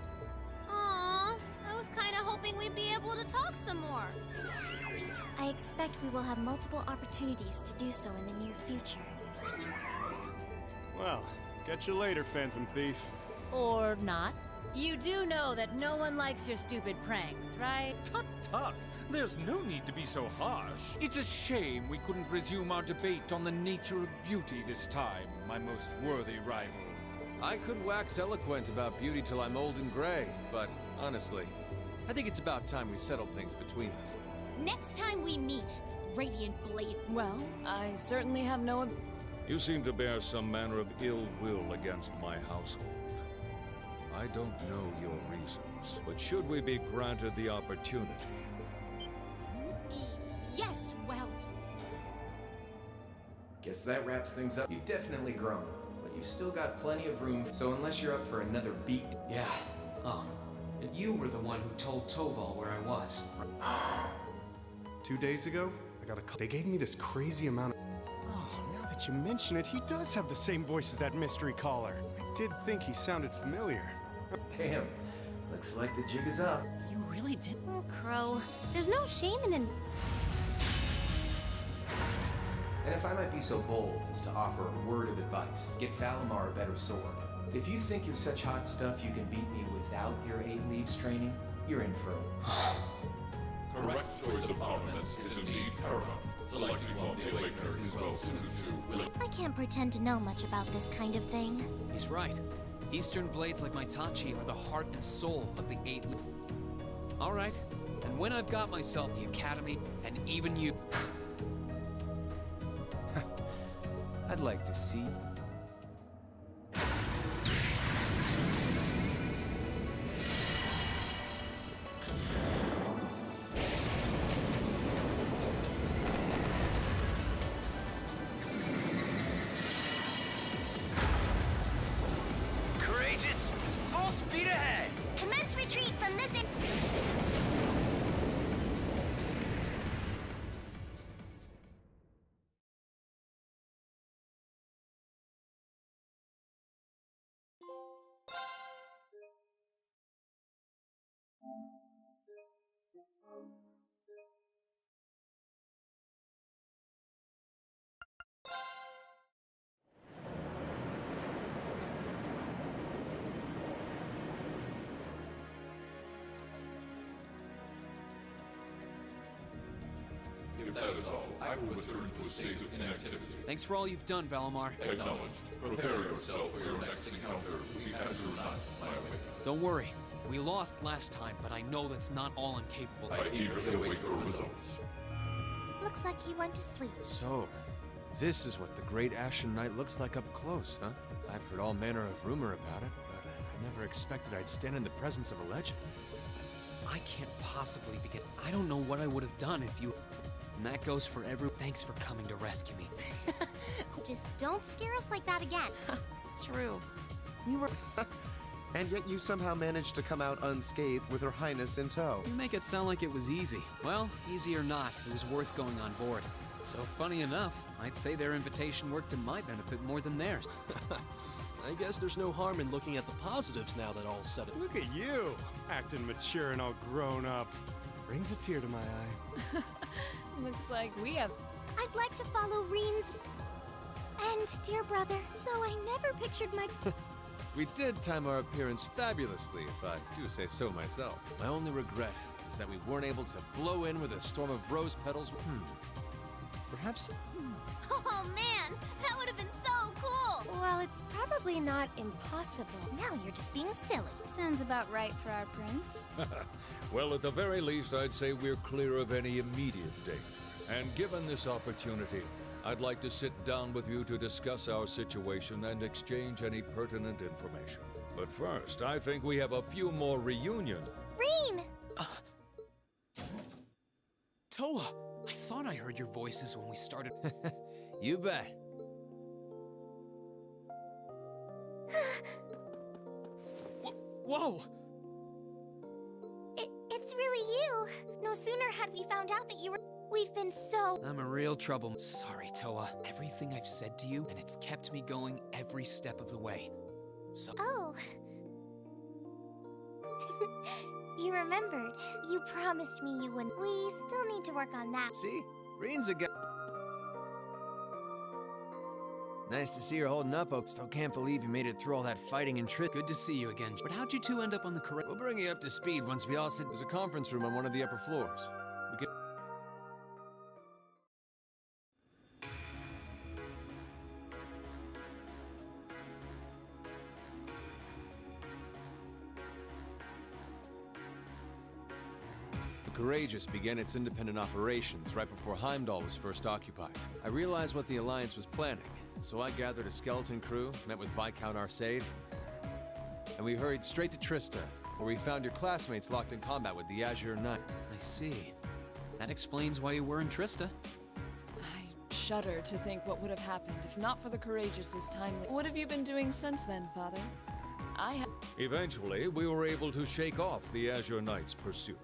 Aww, I was kind of hoping we'd be able to talk some more. I expect we will have multiple opportunities to do so in the near future. Well, catch you later, Phantom Thief. Or not. You do know that no one likes your stupid pranks, right? Tut tut! There's no need to be so harsh. It's a shame we couldn't resume our debate on the nature of beauty this time, my most worthy rival. I could wax eloquent about beauty till I'm old and gray, but honestly, I think it's about time we settled things between us. Next time we meet, Radiant Blade. Well, I certainly have no... You seem to bear some manner of ill will against my household. I don't know your reasons, but should we be granted the opportunity? Yes, well... Guess that wraps things up. You've definitely grown, but you've still got plenty of room, so unless you're up for another beat... Yeah. And you were the one who told Toval where I was. 2 days ago, I got a call. They gave me this crazy amount of... Oh, now that you mention it, he does have the same voice as that mystery caller. I did think he sounded familiar. Damn, looks like the jig is up. You really did? Oh, Crow. There's no shame in an... And if I might be so bold as to offer a word of advice, get Valimar a better sword. If you think you're such hot stuff you can beat me without your 8 leaves training, you're in for a... Correct choice of armaments is indeed paramount. Selecting one of the Awakener is well suited to... I can't pretend to know much about this kind of thing. He's right. Eastern blades like my Tachi are the heart and soul of the 8. All right, and when I've got myself the Academy, and even you... I'd like to see... Courageous! Full speed ahead! Commence retreat from this... If that is all, I will return to a state of inactivity. Thanks for all you've done, Valimar. Acknowledged. Prepare yourself for your next encounter with the Azure Knight, my awakener. Don't worry. We lost last time, but I know that's not all incapable. I eagerly await your results. Looks like he went to sleep. So, this is what the Great Ashen Knight looks like up close, huh? I've heard all manner of rumor about it, but I never expected I'd stand in the presence of a legend. I can't possibly begin. I don't know what I would have done if you... And that goes for Thanks for coming to rescue me. Just don't scare us like that again. True. We were... And yet you somehow managed to come out unscathed with Her Highness in tow. You make it sound like it was easy. Well, easy or not, it was worth going on board. So funny enough, I'd say their invitation worked to my benefit more than theirs. I guess there's no harm in looking at the positives now that all's said. Look at you, acting mature and all grown up. Brings a tear to my eye. Looks like we have... I'd like to follow Reen's... And, dear brother, though I never pictured my... We did time our appearance fabulously, if I do say so myself. My only regret is that we weren't able to blow in with a storm of rose petals. Perhaps... Oh man, that would have been so cool! Well, it's probably not impossible. Now you're just being silly. Sounds about right for our prince. Well, at the very least, I'd say we're clear of any immediate danger. And given this opportunity, I'd like to sit down with you to discuss our situation and exchange any pertinent information. But first, I think we have a few more reunions. Reen! Toa! I thought I heard your voices when we started. You bet. Whoa! It's really you. No sooner had we found out that you were... We've been so... I'm a real trouble. Sorry, Toa. Everything I've said to you, and it's kept me going every step of the way. So... Oh. You remembered. You promised me you wouldn't. We still need to work on that. See? Reen's a guy. Nice to see her holding up, Oak. Still can't believe you made it through all that fighting and Good to see you again. But how'd you two end up on the correct... We'll bring you up to speed once we all sit... There's a conference room on one of the upper floors. We can... The Courageous began its independent operations right before Heimdall was first occupied. I realized what the Alliance was planning, so I gathered a skeleton crew, met with Viscount Arcade, and we hurried straight to Trista, where we found your classmates locked in combat with the Azure Knight. I see. That explains why you were in Trista. I shudder to think what would have happened if not for the Courageous's timely... What have you been doing since then, Father? Eventually, we were able to shake off the Azure Knight's pursuit.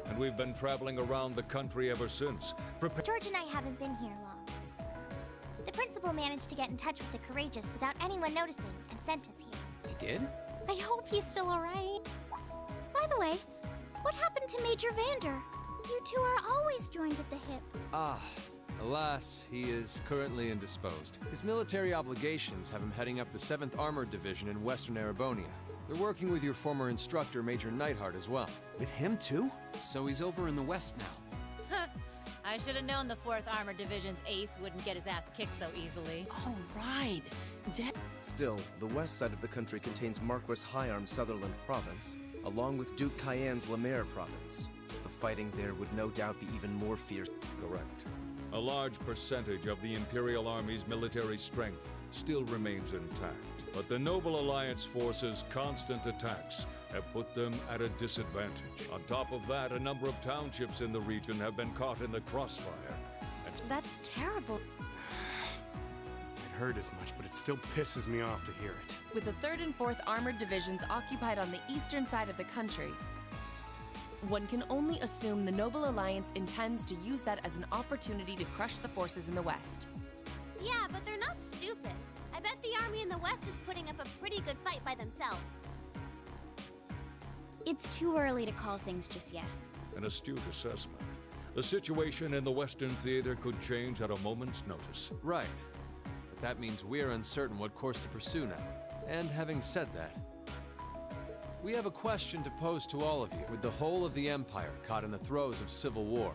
And we've been traveling around the country ever since. George and I haven't been here long. The principal managed to get in touch with the Courageous without anyone noticing and sent us here. He did? I hope he's still alright. By the way, what happened to Major Vander? You two are always joined at the hip. Alas, he is currently indisposed. His military obligations have him heading up the 7th Armored Division in Western Erebonia. They're working with your former instructor, Major Nightheart, as well. With him, too? So he's over in the West now. I should have known the 4th Armored Division's ace wouldn't get his ass kicked so easily. Oh, right. Still, the west side of the country contains Marquis Higharm's Sutherland Province, along with Duke Cayenne's Lemaire Province. The fighting there would no doubt be even more fierce. Correct. A large percentage of the Imperial Army's military strength still remains intact. But the Noble Alliance forces' constant attacks have put them at a disadvantage. On top of that, a number of townships in the region have been caught in the crossfire. That's terrible. It hurt as much, but it still pisses me off to hear it. With the 3rd and 4th Armored Divisions occupied on the eastern side of the country, one can only assume the Noble Alliance intends to use that as an opportunity to crush the forces in the west. Yeah, but they're not stupid. I bet the army in the west is putting up a pretty good fight by themselves. It's too early to call things just yet. An astute assessment. The situation in the Western Theater could change at a moment's notice. Right. But that means we're uncertain what course to pursue now. And having said that, we have a question to pose to all of you. With the whole of the Empire caught in the throes of civil war,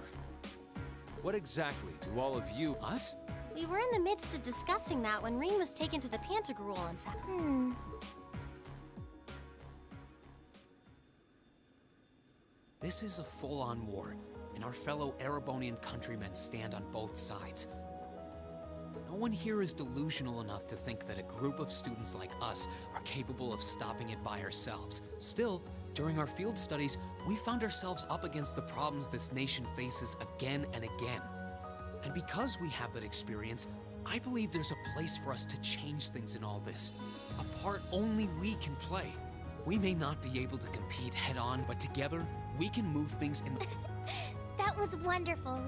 what exactly do all of you... Us? We were in the midst of discussing that when Reen was taken to the Pantagruel, in fact. This is a full-on war, and our fellow Erebonian countrymen stand on both sides. No one here is delusional enough to think that a group of students like us are capable of stopping it by ourselves. Still, during our field studies, we found ourselves up against the problems this nation faces again and again. And because we have that experience, I believe there's a place for us to change things in all this. A part only we can play. We may not be able to compete head-on, but together, we can move things in... That was wonderful,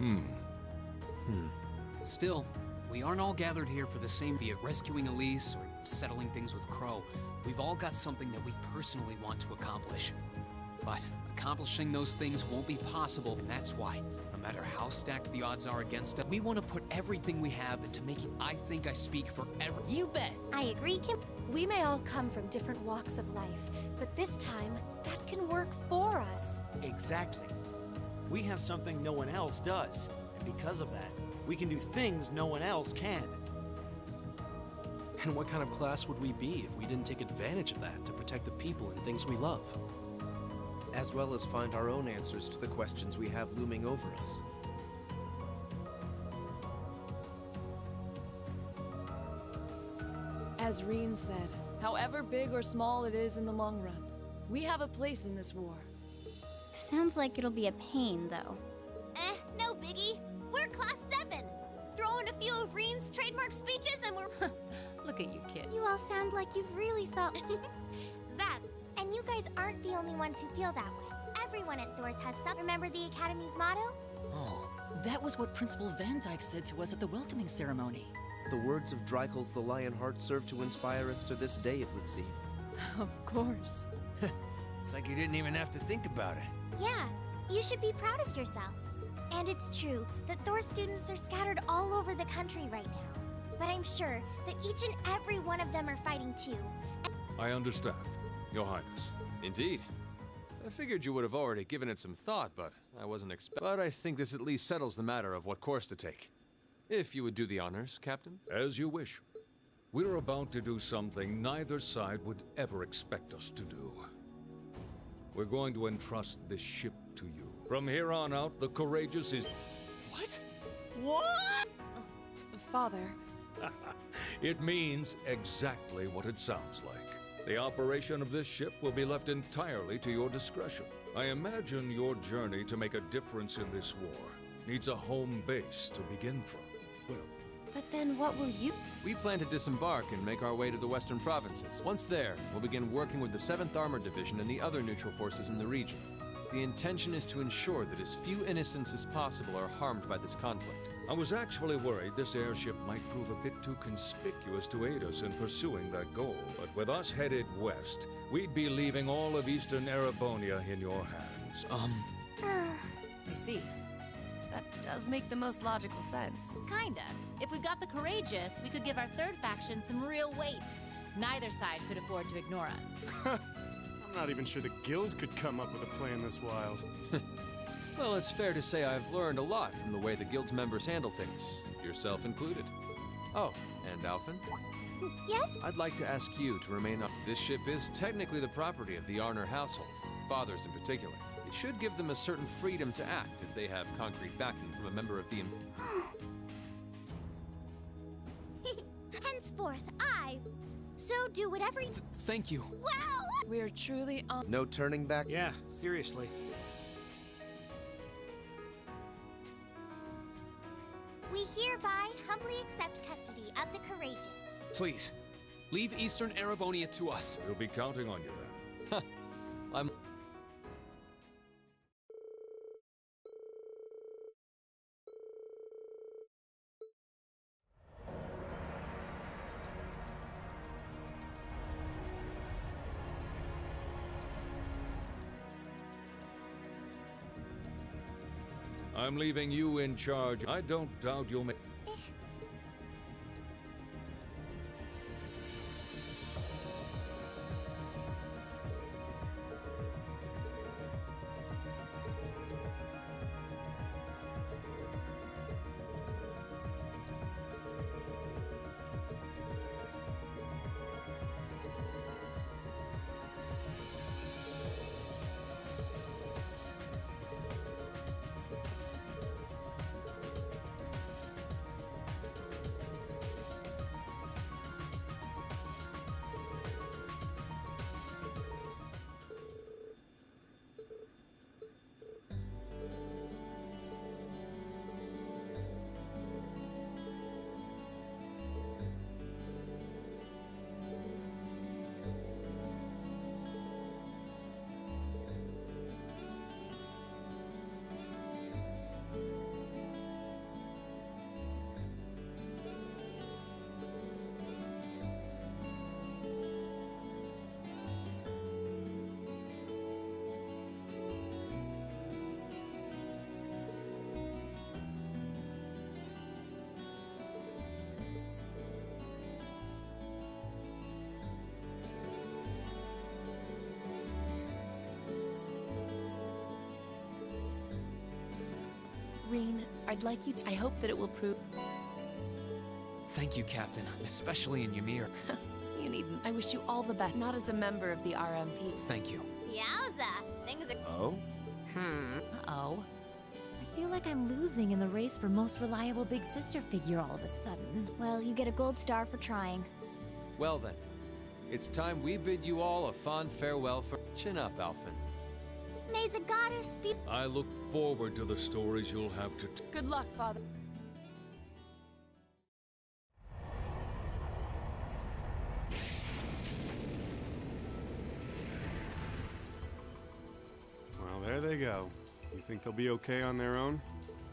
Reen. Still, we aren't all gathered here for the same, be it rescuing Elise or settling things with Crow. We've all got something that we personally want to accomplish. But accomplishing those things won't be possible, and that's why, no matter how stacked the odds are against us, we want to put everything we have into making... I think I speak for every... You bet! I agree, Kim. We may all come from different walks of life, but this time, that can work for us. Exactly. We have something no one else does, and because of that, we can do things no one else can. And what kind of class would we be if we didn't take advantage of that to protect the people and things we love? As well as find our own answers to the questions we have looming over us. As Reen said, however big or small it is in the long run, we have a place in this war. Sounds like it'll be a pain, though. No biggie. We're class 7. Throw in a few of Reen's trademark speeches and we're... Look at you, kid. You all sound like you've really thought... that. And you guys aren't the only ones who feel that way. Everyone at Thor's has some... Remember the Academy's motto? Oh, that was what Principal Van Dyke said to us at the welcoming ceremony. The words of Dreikel's the Lionheart serve to inspire us to this day, it would seem. Of course. It's like you didn't even have to think about it. Yeah, you should be proud of yourselves. And it's true that Thor students are scattered all over the country right now. But I'm sure that each and every one of them are fighting too. I understand, Your Highness. Indeed. I figured you would have already given it some thought, but I wasn't expecting. But I think this at least settles the matter of what course to take. If you would do the honors, Captain. As you wish. We're about to do something neither side would ever expect us to do. We're going to entrust this ship to you. From here on out, the Courageous is... What? What? Father. It means exactly what it sounds like. The operation of this ship will be left entirely to your discretion. I imagine your journey to make a difference in this war needs a home base to begin from. But then what will you... We plan to disembark and make our way to the western provinces. Once there, we'll begin working with the 7th Armored Division and the other neutral forces in the region. The intention is to ensure that as few innocents as possible are harmed by this conflict. I was actually worried this airship might prove a bit too conspicuous to aid us in pursuing that goal. But with us headed west, we'd be leaving all of eastern Erebonia in your hands. I see. That does make the most logical sense. Kinda. If we got the Courageous, we could give our third faction some real weight. Neither side could afford to ignore us. I'm not even sure the Guild could come up with a plan this wild. Well, it's fair to say I've learned a lot from the way the Guild's members handle things, yourself included. Oh, and Alphen? Yes? I'd like to ask you to remain up. This ship is technically the property of the Arner household, fathers in particular. It should give them a certain freedom to act if they have concrete backing from a member of the... Henceforth, I... So do whatever you... Thank you. Wow! We're truly on... No turning back? Yeah, seriously. We hereby humbly accept custody of the Courageous. Please, leave Eastern Erebonia to us. We'll be counting on you then. I'm... I'm leaving you in charge. I don't doubt you'll make... Reen, I'd like you to. I hope that it will prove. Thank you, Captain, especially in Ymir. You needn't. I wish you all the best, not as a member of the RMP. Thank you. Yowza! Things are. Oh? Uh-oh. I feel like I'm losing in the race for most reliable big sister figure all of a sudden. Well, you get a gold star for trying. Well then, it's time we bid you all a fond farewell for... Chin up, Alphen. May the goddess be. I look forward to the stories you'll have to Good luck, Father. Well, there they go. You think they'll be okay on their own?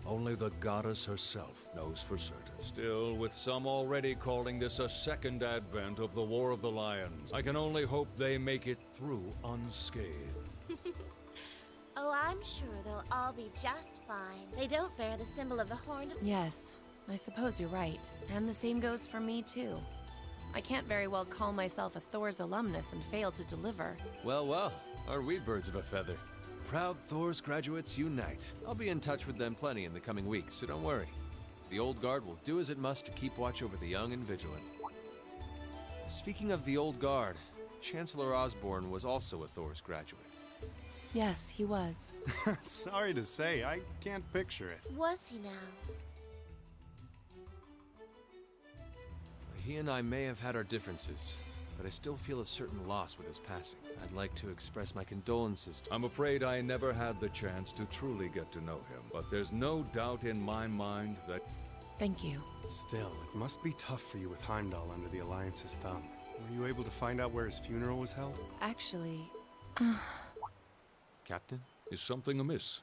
Only the goddess herself knows for certain. Still, with some already calling this a second advent of the War of the Lions, I can only hope they make it through unscathed. Oh, I'm sure they'll all be just fine. They don't bear the symbol of the horned... Yes, I suppose you're right. And the same goes for me, too. I can't very well call myself a Thor's alumnus and fail to deliver. Well, well, aren't we birds of a feather? Proud Thor's graduates unite. I'll be in touch with them plenty in the coming weeks, so don't worry. The Old Guard will do as it must to keep watch over the young and vigilant. Speaking of the Old Guard, Chancellor Osborne was also a Thor's graduate. Yes, he was. Sorry to say, I can't picture it. Was he now? He and I may have had our differences, but I still feel a certain loss with his passing. I'd like to express my condolences to... I'm afraid I never had the chance to truly get to know him, but there's no doubt in my mind that... Thank you. Still, it must be tough for you with Heimdall under the Alliance's thumb. Were you able to find out where his funeral was held? Actually... Captain? Is something amiss?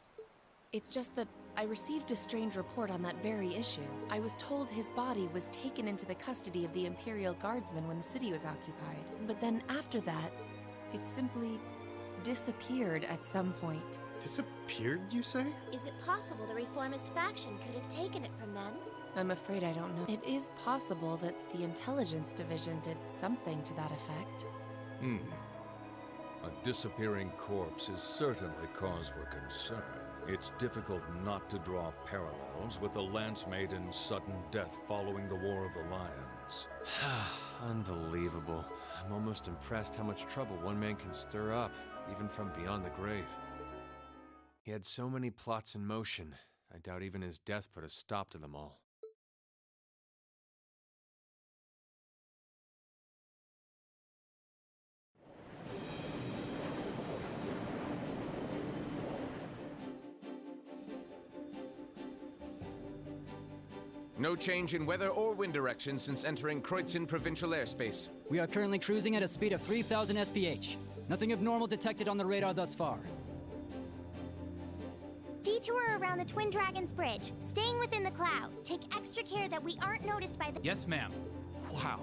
It's just that I received a strange report on that very issue. I was told his body was taken into the custody of the Imperial Guardsmen when the city was occupied. But then after that, it simply disappeared at some point. Disappeared, you say? Is it possible the reformist faction could have taken it from them? I'm afraid I don't know. It is possible that the Intelligence Division did something to that effect. A disappearing corpse is certainly cause for concern. It's difficult not to draw parallels with the Lance Maiden's sudden death following the War of the Lions. Unbelievable. I'm almost impressed how much trouble one man can stir up, even from beyond the grave. He had so many plots in motion, I doubt even his death put a stop to them all. No change in weather or wind direction since entering Kreutzen provincial airspace. We are currently cruising at a speed of 3,000 SPH. Nothing abnormal detected on the radar thus far. Detour around the Twin Dragons Bridge, staying within the cloud. Take extra care that we aren't noticed by the... Yes, ma'am. Wow.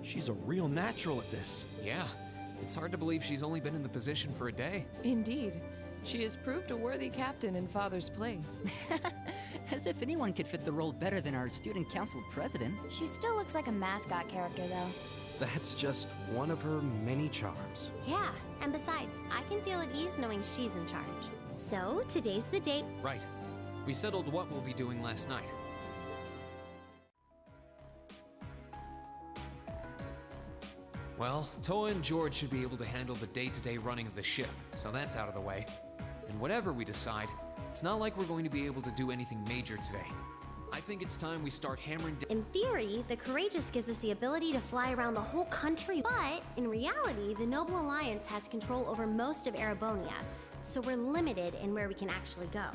She's a real natural at this. Yeah, it's hard to believe she's only been in the position for a day. Indeed. She has proved a worthy captain in Father's place. As if anyone could fit the role better than our student council president. She still looks like a mascot character, though. That's just one of her many charms. Yeah, and besides, I can feel at ease knowing she's in charge. So, today's the date. Right. We settled what we'll be doing last night. Well, Toa and George should be able to handle the day-to-day running of the ship, so that's out of the way. And whatever we decide, it's not like we're going to be able to do anything major today. I think it's time we start hammering down. In theory, the Courageous gives us the ability to fly around the whole country, but in reality, the Noble Alliance has control over most of Erebonia, so we're limited in where we can actually go.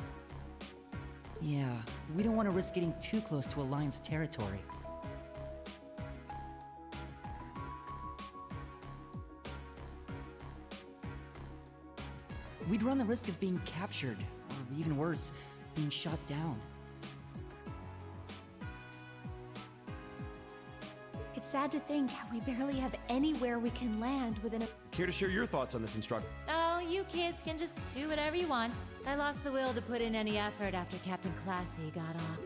Yeah, we don't want to risk getting too close to Alliance territory. We'd run the risk of being captured, or even worse, being shot down. It's sad to think how we barely have anywhere we can land within a... Care to share your thoughts on this, instructor? Oh, you kids can just do whatever you want. I lost the will to put in any effort after Captain Classy got off.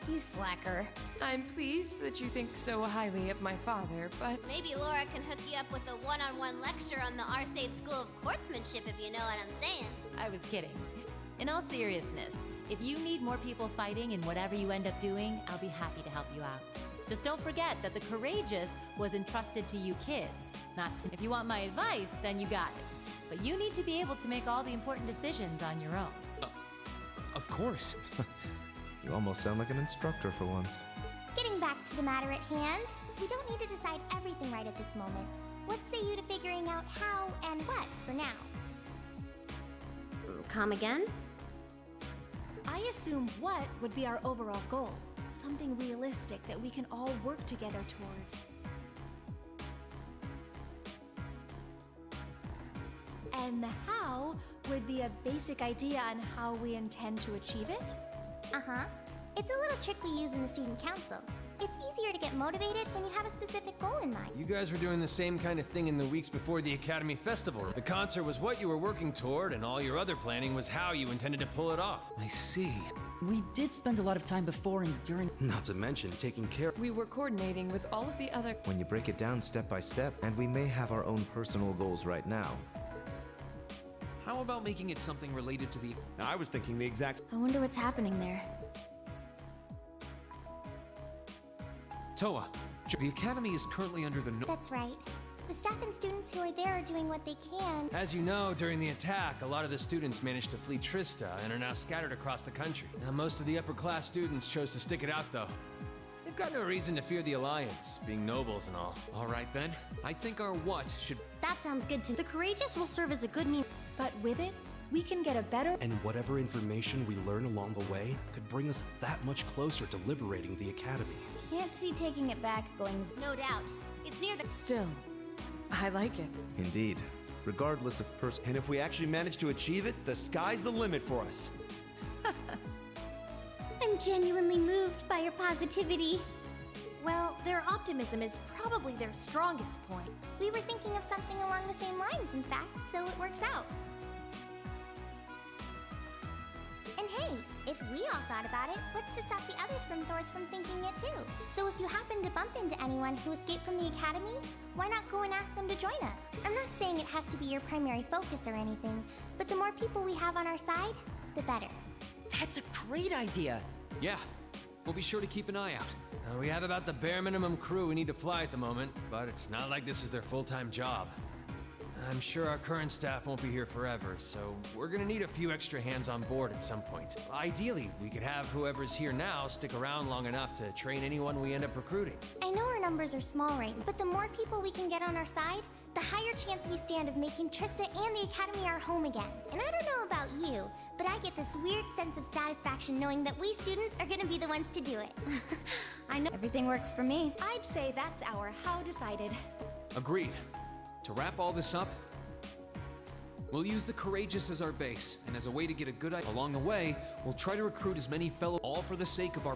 You slacker. I'm pleased that you think so highly of my father, but... Maybe Laura can hook you up with a one-on-one lecture on the Arcade School of Courtsmanship, if you know what I'm saying. I was kidding. In all seriousness, If you need more people fighting in whatever you end up doing, I'll be happy to help you out. Just don't forget that the Courageous was entrusted to you kids, not to... If you want my advice, then you got it. But you need to be able to make all the important decisions on your own. Of course. You almost sound like an instructor for once. Getting back to the matter at hand, we don't need to decide everything right at this moment. What say you to figuring out how and what for now? Come again? I assume what would be our overall goal. Something realistic that we can all work together towards. And the how would be a basic idea on how we intend to achieve it? Uh-huh. It's a little trick we use in the student council. It's easier to get motivated when you have a specific goal in mind. You guys were doing the same kind of thing in the weeks before the Academy Festival. The concert was what you were working toward, and all your other planning was how you intended to pull it off. I see. We did spend a lot of time before and during. Not to mention taking care. We were coordinating with all of the other... When you break it down step by step, and we may have our own personal goals right now. How about making it something related to the... I was thinking the exact... I wonder what's happening there. Toa, the Academy is currently under the... That's right. The staff and students who are there are doing what they can. As you know, during the attack, a lot of the students managed to flee Trista and are now scattered across the country. Now, most of the upper-class students chose to stick it out, though. They've got no reason to fear the Alliance, being nobles and all. All right, then. I think our what should... That sounds good to me. The Courageous will serve as a good means. But with it, we can get a better... And whatever information we learn along the way could bring us that much closer to liberating the Academy. Can't see taking it back going... No doubt. It's near the... Still, I like it. Indeed. Regardless of And if we actually manage to achieve it, the sky's the limit for us. I'm genuinely moved by your positivity. Well, their optimism is probably their strongest point. We were thinking of something along the same lines, in fact, so it works out. And hey, if we all thought about it, what's to stop the others from thinking it too? So if you happen to bump into anyone who escaped from the Academy, why not go and ask them to join us? I'm not saying it has to be your primary focus or anything, but the more people we have on our side, the better. That's a great idea. Yeah, we'll be sure to keep an eye out. We have about the bare minimum crew we need to fly at the moment, but it's not like this is their full-time job. I'm sure our current staff won't be here forever, so we're gonna need a few extra hands on board at some point. Ideally, we could have whoever's here now stick around long enough to train anyone we end up recruiting. I know our numbers are small right now, but the more people we can get on our side, the higher chance we stand of making Trista and the Academy our home again. And I don't know about you, but I get this weird sense of satisfaction knowing that we students are gonna be the ones to do it. I know everything works for me. I'd say that's our how decided. Agreed. To wrap all this up, we'll use the Courageous as our base, and as a way to get a good idea along the way, we'll try to recruit as many fellow, all for the sake of our...